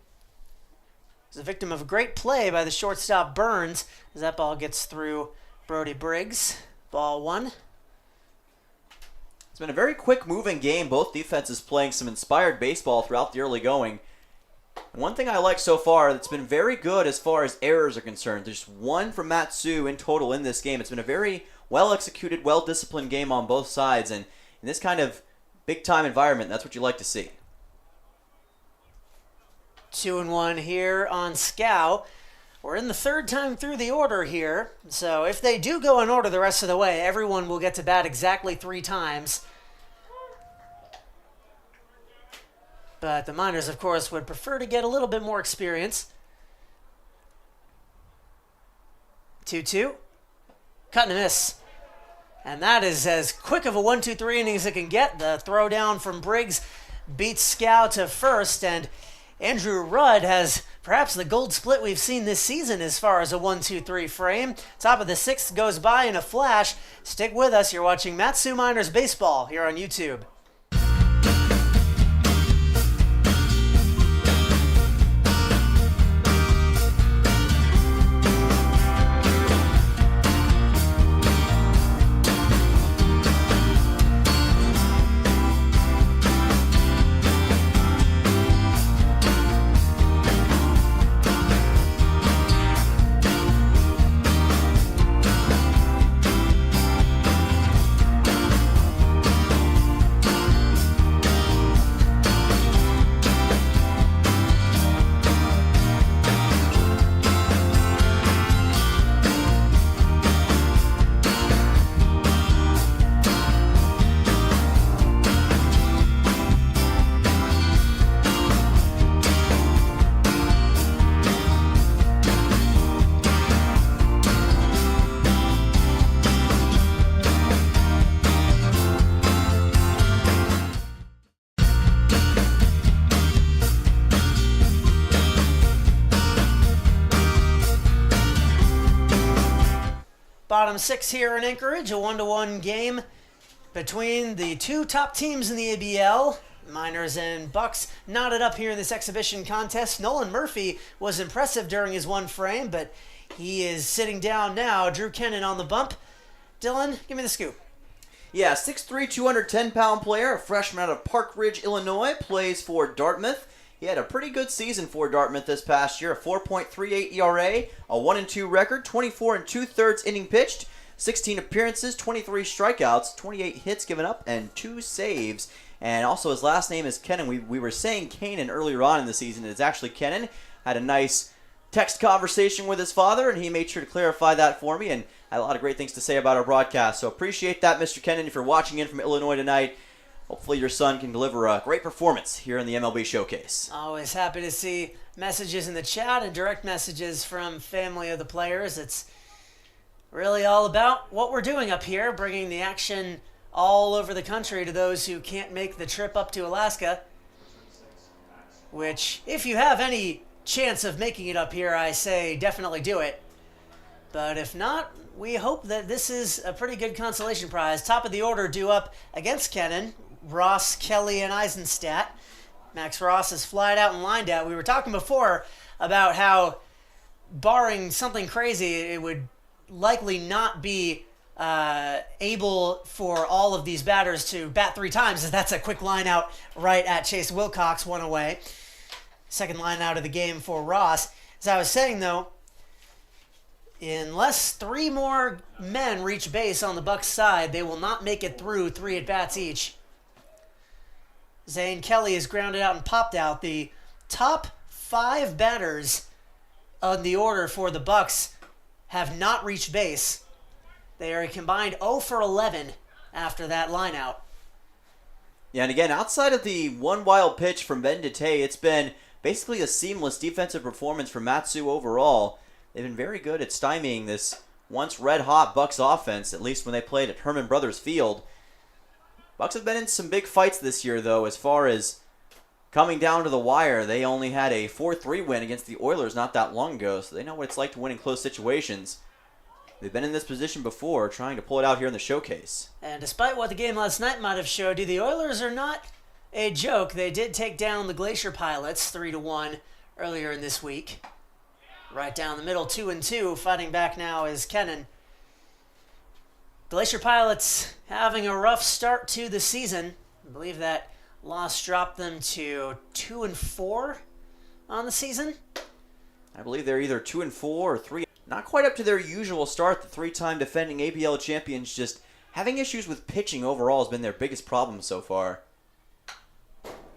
B: was a victim of a great play by the shortstop Burns as that ball gets through Brody Briggs. Ball 1.
C: It's been a very quick moving game. Both defenses playing some inspired baseball throughout the early going. And one thing I like so far that's been very good as far as errors are concerned. There's one from Mat-Su in total in this game. It's been a very well-executed, well-disciplined game on both sides. And in this kind of big-time environment, that's what you like to see.
B: 2-1 here on Scow. We're in the third time through the order here. So if they do go in order the rest of the way, everyone will get to bat exactly 3 times. But the Miners, of course, would prefer to get a little bit more experience. 2-2. Cut and a miss. And that is as quick of a 1-2-3 inning as it can get. The throw down from Briggs beats Scow to first, and Andrew Rudd has perhaps the gold split we've seen this season as far as a 1-2-3 frame. Top of the 6th goes by in a flash. Stick with us. You're watching Mat-Su Miners Baseball here on YouTube. Bottom 6 here in Anchorage, a 1-1 game between the 2 top teams in the ABL. Miners and Bucs knotted up here in this exhibition contest. Nolan Murphy was impressive during his one frame, but he is sitting down now. Drew Kennan on the bump. Dylan, give me the scoop.
C: Yeah, 6'3", 210-pound player, a freshman out of Park Ridge, Illinois, plays for Dartmouth. He had a pretty good season for Dartmouth this past year, a 4.38 ERA, a 1-2 record, 24 2/3 inning pitched, 16 appearances, 23 strikeouts, 28 hits given up, and 2 saves. And also his last name is Kennan. We were saying Kanan earlier on in the season. It's actually Kennan. Had a nice text conversation with his father, and he made sure to clarify that for me, and had a lot of great things to say about our broadcast. So appreciate that, Mr. Kennan, if you're watching in from Illinois tonight. Hopefully your son can deliver a great performance here in the MLB Showcase.
B: Always happy to see messages in the chat and direct messages from family of the players. It's really all about what we're doing up here, bringing the action all over the country to those who can't make the trip up to Alaska. Which, if you have any chance of making it up here, I say definitely do it. But if not, we hope that this is a pretty good consolation prize. Top of the order due up against Kennan. Ross, Kelly, and Eisenstadt. Max Ross is flied out and lined out. We were talking before about how, barring something crazy, it would likely not be able for all of these batters to bat 3 times, as that's a quick line out right at Chase Wilcox, 1 away. Second line out of the game for Ross. As I was saying, though, unless 3 more men reach base on the Bucs side, they will not make it through 3 at-bats each. Zane Kelly is grounded out and popped out. The top 5 batters on the order for the Bucs have not reached base. They are a combined 0 for 11 after that line out.
C: Yeah, and again, outside of the one wild pitch from Ben Dete, it's been basically a seamless defensive performance from Mat-Su overall. They've been very good at stymieing this once red-hot Bucs offense, at least when they played at Herman Brothers Field. Bucs have been in some big fights this year, though, as far as coming down to the wire. They only had a 4-3 win against the Oilers not that long ago, so they know what it's like to win in close situations. They've been in this position before, trying to pull it out here in the Showcase.
B: And despite what the game last night might have showed you, the Oilers are not a joke. They did take down the Glacier Pilots 3-1 earlier in this week. Right down the middle, 2-2. Fighting back now is Kennan. Glacier Pilots having a rough start to the season. I believe that loss dropped them to 2-4 on the season.
C: I believe they're either 2-4 or 3. Not quite up to their usual start. The three-time defending ABL champions just having issues with pitching overall has been their biggest problem so far.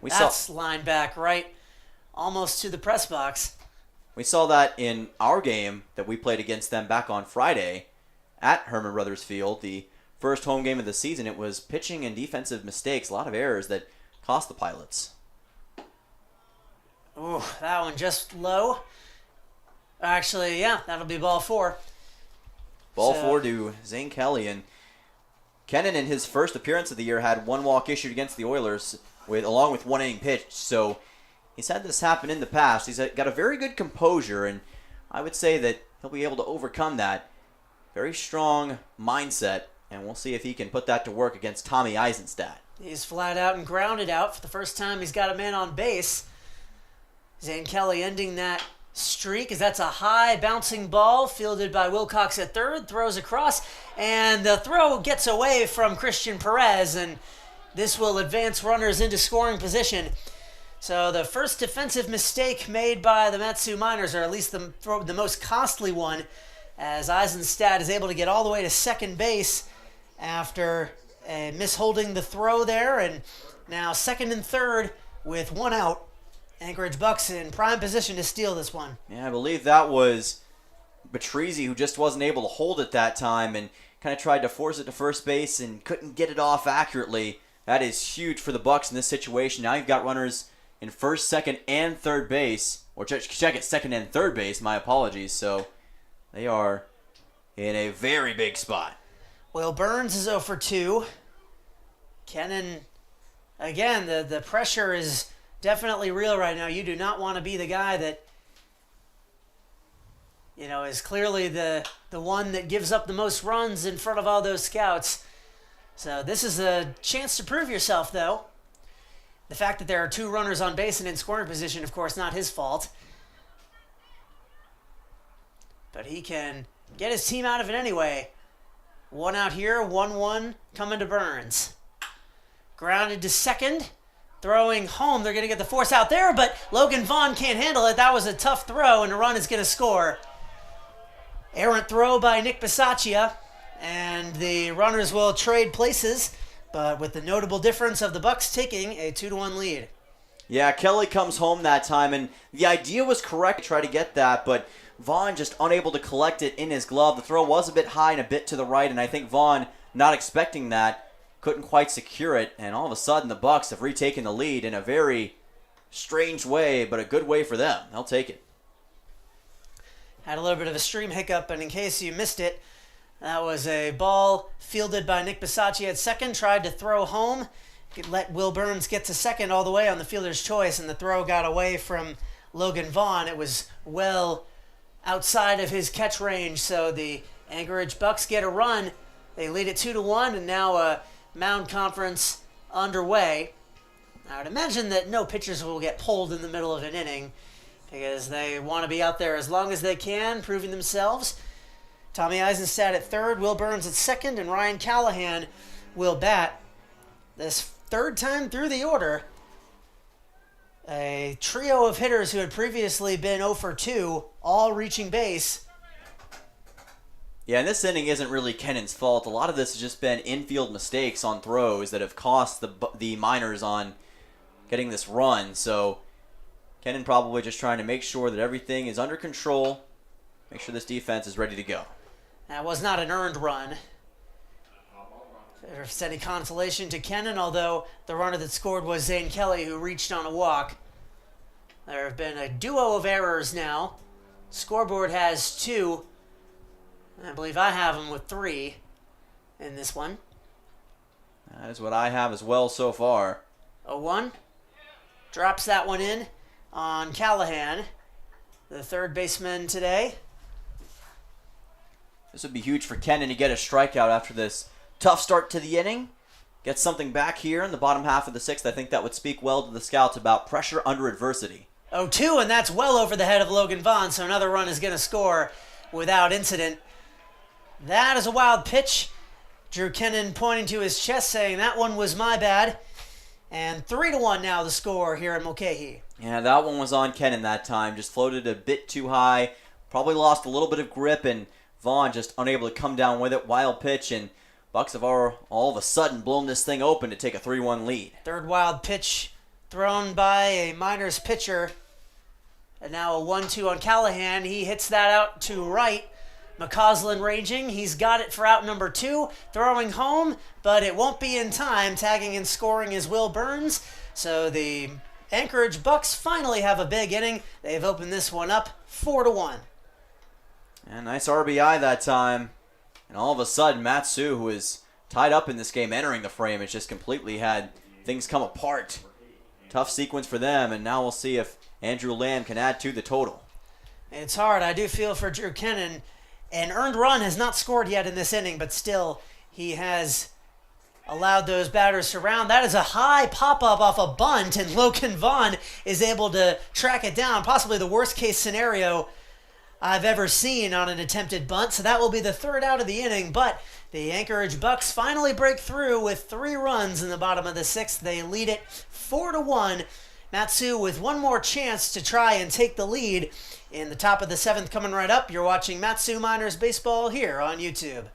B: That's line back right almost to the press box.
C: We saw that in our game that we played against them back on Friday at Herman Brothers Field, the first home game of the season. It was pitching and defensive mistakes, a lot of errors that cost the Pilots.
B: Ooh, that one just low. Actually, yeah, that'll be ball 4.
C: Ball 4 to Zane Kelly. And Kennan, in his first appearance of the year, had 1 walk issued against the Oilers along with 1 inning pitched. So he's had this happen in the past. He's got a very good composure, and I would say that he'll be able to overcome that. Very strong mindset, and we'll see if he can put that to work against Tommy Eisenstadt.
B: He's flat out and grounded out for the first time. He's got a man on base. Zane Kelly ending that streak as that's a high bouncing ball fielded by Wilcox at third, throws across, and the throw gets away from Christian Perez, and this will advance runners into scoring position. So the first defensive mistake made by the Mat-Su Miners, or at least the most costly one, as Eisenstadt is able to get all the way to second base after misholding the throw there, and now second and third with 1 out. Anchorage Bucs in prime position to steal this one.
C: Yeah, I believe that was Patrizi who just wasn't able to hold it that time and kind of tried to force it to first base and couldn't get it off accurately. That is huge for the Bucs in this situation. Now you've got runners in first, second, and third base. Or check it, second and third base, my apologies. So they are in a very big spot.
B: Will Burns is 0 for 2. Kennan, again, the pressure is definitely real right now. You do not want to be the guy that, is clearly the one that gives up the most runs in front of all those scouts. So this is a chance to prove yourself, though. The fact that there are 2 runners on base and in scoring position, of course, not his fault. But he can get his team out of it anyway. 1 out here, 1-1 coming to Burns. Grounded to second. Throwing home. They're going to get the force out there, but Logan Vaughn can't handle it. That was a tough throw, and the run is going to score. Errant throw by Nick Bisaccia, and the runners will trade places, but with the notable difference of the Bucs taking a 2-1 lead.
C: Yeah, Kelly comes home that time, and the idea was correct to try to get that, but Vaughn just unable to collect it in his glove. The throw was a bit high and a bit to the right, and I think Vaughn, not expecting that, couldn't quite secure it, and all of a sudden the Bucs have retaken the lead in a very strange way, but a good way for them. They'll take it.
B: Had a little bit of a stream hiccup, and in case you missed it, that was a ball fielded by Nick Bisaccia at second, tried to throw home, let Will Burns get to second all the way on the fielder's choice, and the throw got away from Logan Vaughn. It was well outside of his catch range, so the Anchorage Bucs get a run. They lead it 2-1, and now Mound Conference underway. I would imagine that no pitchers will get pulled in the middle of an inning because they want to be out there as long as they can, proving themselves. Tommy Eisenstadt at third, Will Burns at second, and Ryan Callahan will bat. This third time through the order, a trio of hitters who had previously been 0 for 2, all reaching base.
C: Yeah, and this inning isn't really Kennan's fault. A lot of this has just been infield mistakes on throws that have cost the Miners on getting this run. So Kennan probably just trying to make sure that everything is under control, make sure this defense is ready to go.
B: That was not an earned run. If there's any consolation to Kennan, although the runner that scored was Zane Kelly, who reached on a walk. There have been a duo of errors now. Scoreboard has 2. I believe I have him with 3 in this one.
C: That is what I have as well so far.
B: 0-1. Drops that one in on Callahan, the third baseman today.
C: This would be huge for Kennan to get a strikeout after this tough start to the inning. Get something back here in the bottom half of the 6th. I think that would speak well to the scouts about pressure under adversity.
B: 0-2, and that's well over the head of Logan Vaughn, so another run is going to score without incident. That is a wild pitch. Drew Kennan pointing to his chest saying that one was my bad. And 3-1 now the score here at Mulcahy.
C: Yeah, that one was on Kennan that time. Just floated a bit too high. Probably lost a little bit of grip, and Vaughn just unable to come down with it. Wild pitch, and Bucs have all of a sudden blown this thing open to take a 3-1 lead.
B: Third wild pitch thrown by a Miners pitcher. And now a 1-2 on Callahan. He hits that out to right. McCausland ranging. He's got it for out number 2. Throwing home, but it won't be in time. Tagging and scoring is Will Burns. So the Anchorage Bucs finally have a big inning. They've opened this one up 4-1.
C: And nice RBI that time. And all of a sudden, Matsu, who is tied up in this game, entering the frame, has just completely had things come apart. Tough sequence for them, and now we'll see if Andrew Lamb can add to the total.
B: It's hard. I do feel for Drew Kennan. An earned run has not scored yet in this inning, but still, he has allowed those batters to round. That is a high pop-up off a bunt, and Logan Vaughn is able to track it down. Possibly the worst-case scenario I've ever seen on an attempted bunt. So that will be the third out of the inning, but the Anchorage Bucs finally break through with 3 runs in the bottom of the 6th. They lead it 4-1. Matsu with one more chance to try and take the lead in the top of the 7th coming right up. You're watching Matsu Miners Baseball here on YouTube.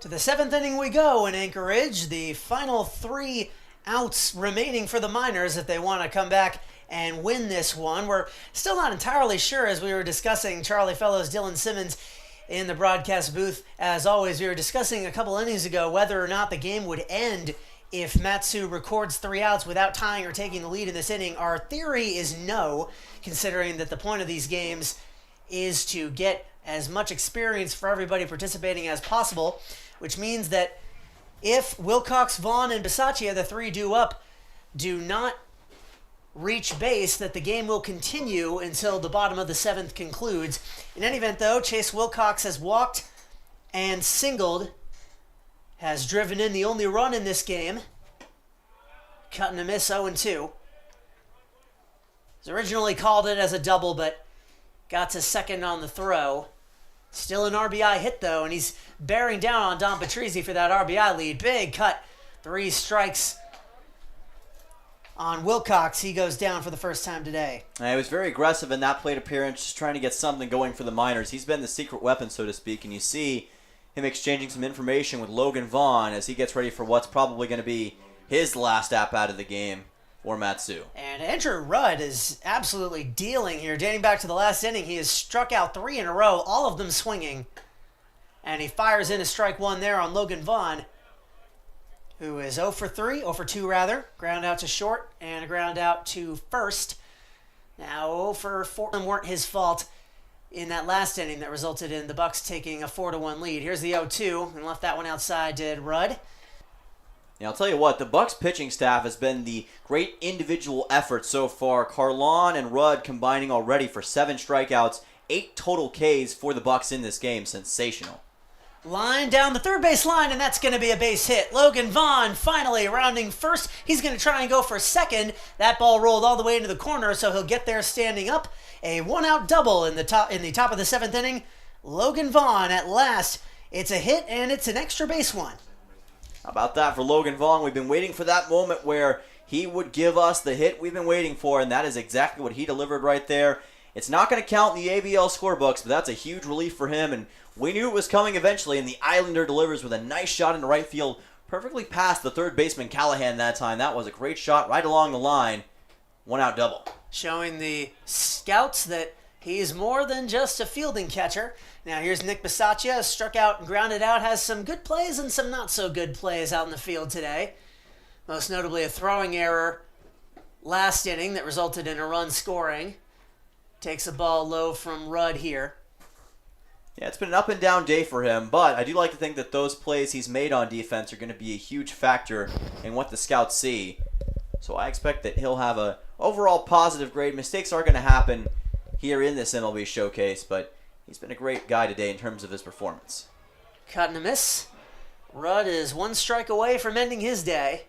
B: The 7th inning we go in Anchorage. The final 3 outs remaining for the Miners if they want to come back and win this one. We're still not entirely sure, as we were discussing Charlie Fellows, Dylan Simmons in the broadcast booth. As always, we were discussing a couple innings ago whether or not the game would end if Matsu records 3 outs without tying or taking the lead in this inning. Our theory is no, considering that the point of these games is to get as much experience for everybody participating as possible, which means that if Wilcox, Vaughn, and Bisaccia, the 3 due up, do not reach base, that the game will continue until the bottom of the 7th concludes. In any event, though, Chase Wilcox has walked and singled, has driven in the only run in this game. Cut and a miss, 0-2. He's originally called it as a double, but got to second on the throw. Still an RBI hit, though, and he's bearing down on Don Patrizzi for that RBI lead. Big cut. 3 strikes on Wilcox. He goes down for the first time today.
C: He was very aggressive in that plate appearance, just trying to get something going for the Miners. He's been the secret weapon, so to speak, and you see him exchanging some information with Logan Vaughn as he gets ready for what's probably going to be his last at-bat of the game for Matsu.
B: And Andrew Rudd is absolutely dealing here. Dating back to the last inning, he has struck out 3 in a row, all of them swinging. And he fires in a strike 1 there on Logan Vaughn, who is 0 for 3, 0 for 2 rather. Ground out to short and a ground out to first. Now 0 for 4 of them weren't his fault in that last inning that resulted in the Bucs taking a 4-1 lead. Here's the 0-2, and left that one outside did Rudd.
C: Yeah, I'll tell you what, the Bucs pitching staff has been the great individual effort so far. Carlon and Rudd combining already for 7 strikeouts, 8 total Ks for the Bucs in this game. Sensational.
B: Line down the third base line, and that's going to be a base hit. Logan Vaughn finally rounding first. He's going to try and go for second. That ball rolled all the way into the corner, so he'll get there standing up. A 1-out double in the top of the 7th inning. Logan Vaughn at last. It's a hit, and it's an extra base one.
C: How about that for Logan Vaughn? We've been waiting for that moment where he would give us the hit we've been waiting for, and that is exactly what he delivered right there. It's not going to count in the ABL scorebooks, but that's a huge relief for him, and we knew it was coming eventually, and the Islander delivers with a nice shot into right field, perfectly past the third baseman Callahan that time. That was a great shot right along the line. One out double.
B: Showing the scouts that he's more than just a fielding catcher. Now here's Nick Bisaccia, struck out and grounded out, has some good plays and some not so good plays out in the field today. Most notably a throwing error last inning that resulted in a run scoring. Takes a ball low from Rudd here.
C: Yeah, it's been an up and down day for him, but I do like to think that those plays he's made on defense are going to be a huge factor in what the scouts see. So I expect that he'll have a overall positive grade. Mistakes are going to happen here in this MLB Showcase, but he's been a great guy today in terms of his performance.
B: Cut and a miss. Rudd is one strike away from ending his day.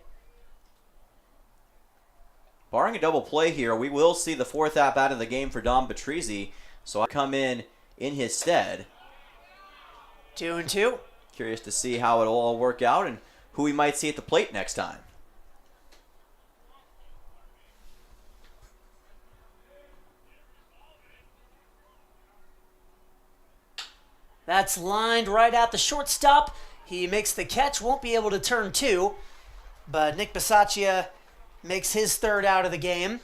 C: Barring a double play here, we will see the fourth at-bat of the game for Dom Patrizzi, so I come in his stead.
B: 2-2.
C: Curious to see how it'll all work out and who we might see at the plate next time.
B: That's lined right at the shortstop. He makes the catch, won't be able to turn two, but Nick Bisaccia makes his third out of the game.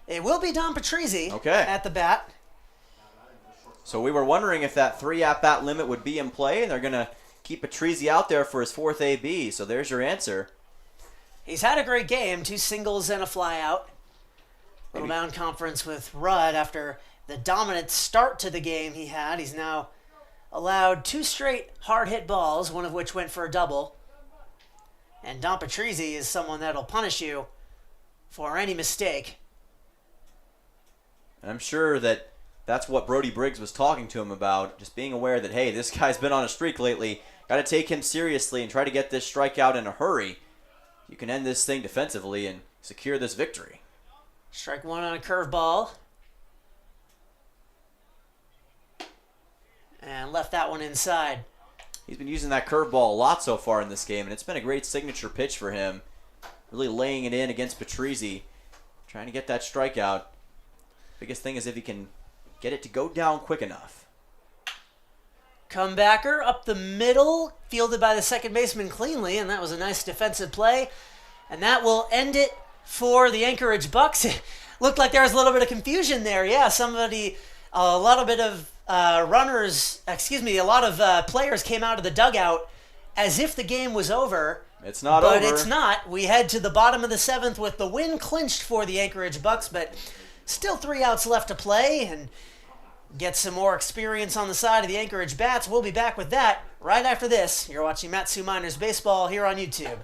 B: It will be Dom Patrizzi at the bat.
C: So we were wondering if that 3 at-bat limit would be in play, and they're going to keep Patrizzi out there for his fourth AB. So there's your answer.
B: He's had a great game, 2 singles and a flyout. Little mound conference with Rudd after the dominant start to the game he had. He's now allowed 2 straight hard-hit balls, one of which went for a double. And Dom Patrizzi is someone that'll punish you for any mistake.
C: And I'm sure that that's what Brody Briggs was talking to him about, just being aware that, hey, this guy's been on a streak lately. Got to take him seriously and try to get this strikeout in a hurry. You can end this thing defensively and secure this victory.
B: Strike one on a curveball. And left that one inside.
C: He's been using that curveball a lot so far in this game, and it's been a great signature pitch for him. Really laying it in against Patrizzi, trying to get that strikeout. Biggest thing is if he can get it to go down quick enough.
B: Comebacker up the middle, fielded by the second baseman cleanly, and that was a nice defensive play. And that will end it for the Anchorage Bucs. It looked like there was a little bit of confusion there. Yeah, a lot of players came out of the dugout as if the game was over.
C: It's not over.
B: But it's not. We head to the bottom of the 7th with the win clinched for the Anchorage Bucs, but still 3 outs left to play and get some more experience on the side of the Anchorage Bats. We'll be back with that right after this. You're watching Mat-Su Miners Baseball here on YouTube.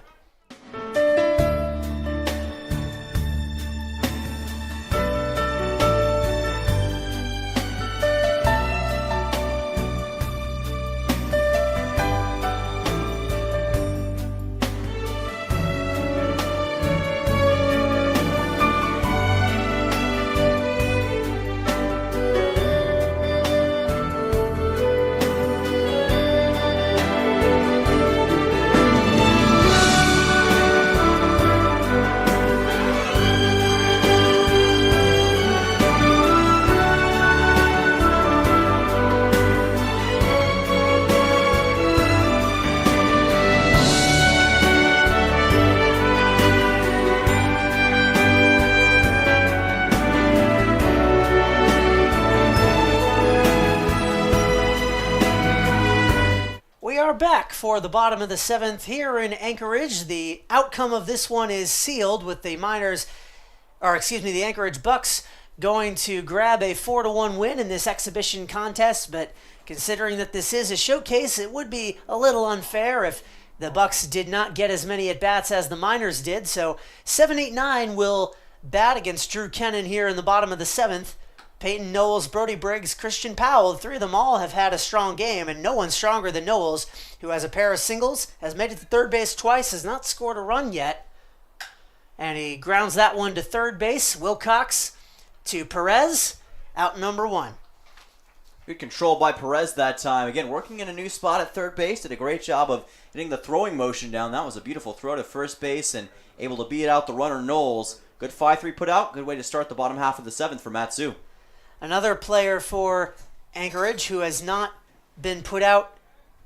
B: Back for the bottom of the 7th here in Anchorage. The outcome of this one is sealed with the the Anchorage Bucs going to grab a 4-1 win in this exhibition contest, but considering that this is a showcase, it would be a little unfair if the Bucs did not get as many at-bats as the Miners did. So 7-8-9 will bat against Drew Kennan here in the bottom of the 7th. Peyton Knowles, Brody Briggs, Christian Powell, the 3 of them all have had a strong game, and no one's stronger than Knowles, who has a pair of singles, has made it to third base twice, has not scored a run yet. And he grounds that one to third base. Wilcox to Perez, out number 1.
C: Good control by Perez that time. Again, working in a new spot at third base. Did a great job of getting the throwing motion down. That was a beautiful throw to first base and able to beat out the runner Knowles. Good 5-3 put out. Good way to start the bottom half of the 7th for Matsu.
B: Another player for Anchorage who has not been put out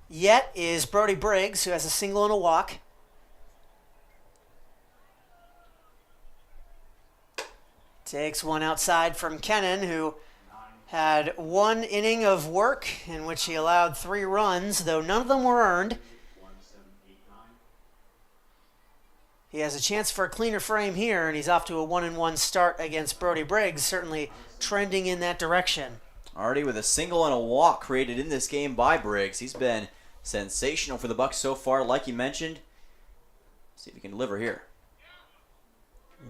B: yet is Brody Briggs, who has a single and a walk. Takes one outside from Kennan, who had one inning of work in which he allowed 3 runs, though none of them were earned. He has a chance for a cleaner frame here, and he's off to a 1-1 start against Brody Briggs, certainly trending in that direction.
C: Already with a single and a walk created in this game by Briggs. He's been sensational for the Bucs so far, like you mentioned. See if he can deliver here.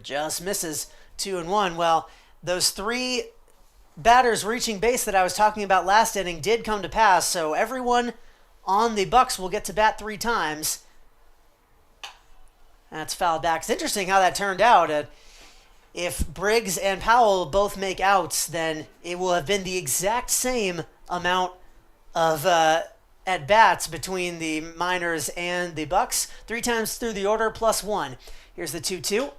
B: Just misses. 2-1. Well, those 3 batters reaching base that I was talking about last inning did come to pass, so everyone on the Bucs will get to bat 3 times. That's fouled back. It's interesting how that turned out. If Briggs and Powell both make outs, then it will have been the exact same amount of at-bats between the Miners and the Bucs. 3 times through the order plus 1. Here's the 2-2.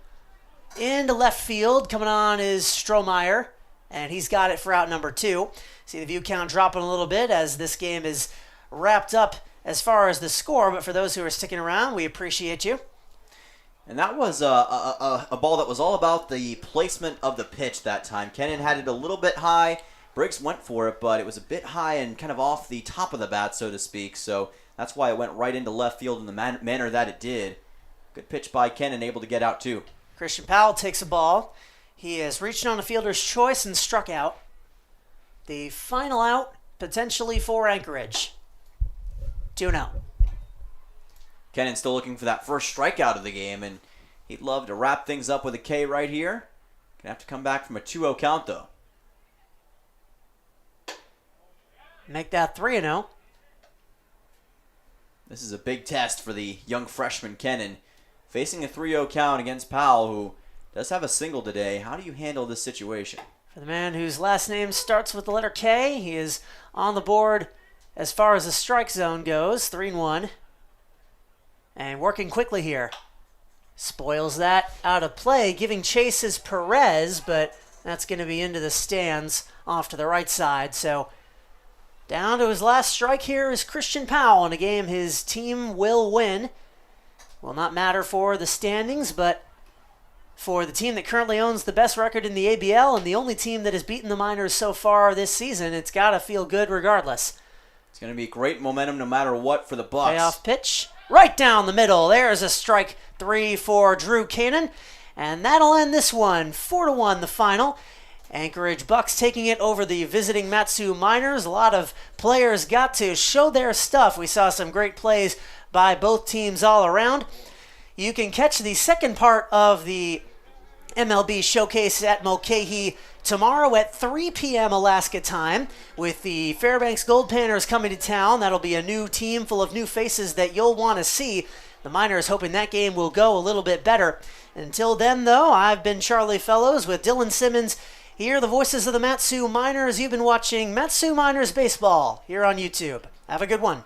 B: Into left field, coming on is Strohmeyer, and he's got it for out number 2. See the view count dropping a little bit as this game is wrapped up as far as the score, but for those who are sticking around, we appreciate you.
C: And that was a ball that was all about the placement of the pitch that time. Kennan had it a little bit high. Briggs went for it, but it was a bit high and kind of off the top of the bat, so to speak. So that's why it went right into left field in the manner that it did. Good pitch by Kennan, able to get out too.
B: Christian Powell takes a ball. He has reached on a fielder's choice and struck out. The final out, potentially for Anchorage. 2-0.
C: Kennan still looking for that first strikeout of the game, and he'd love to wrap things up with a K right here. Gonna have to come back from a 2-0 count, though.
B: Make that 3-0.
C: This is a big test for the young freshman Kennan. Facing a 3-0 count against Powell, who does have a single today. How do you handle this situation?
B: For the man whose last name starts with the letter K, he is on the board as far as the strike zone goes. 3-1. And working quickly here. Spoils that out of play. Giving chase is Perez, but that's going to be into the stands off to the right side. So down to his last strike here is Christian Powell in a game his team will win. Will not matter for the standings, but for the team that currently owns the best record in the ABL and the only team that has beaten the Miners so far this season, it's got to feel good regardless.
C: It's going to be great momentum no matter what for the Bucs.
B: Payoff pitch. Right down the middle. There's a strike 3 for Drew Cannon. And that'll end this one. 4-1 the final. Anchorage Bucs taking it over the visiting Matsu Miners. A lot of players got to show their stuff. We saw some great plays by both teams all around. You can catch the second part of the MLB Showcase at Mulcahy tomorrow at 3 p.m. Alaska time with the Fairbanks Gold Panthers coming to town. That'll be a new team full of new faces that you'll want to see. The Miners hoping that game will go a little bit better. Until then, though, I've been Charlie Fellows with Dylan Simmons. Here are the voices of the Matsu Miners. You've been watching Matsu Miners Baseball here on YouTube. Have a good one.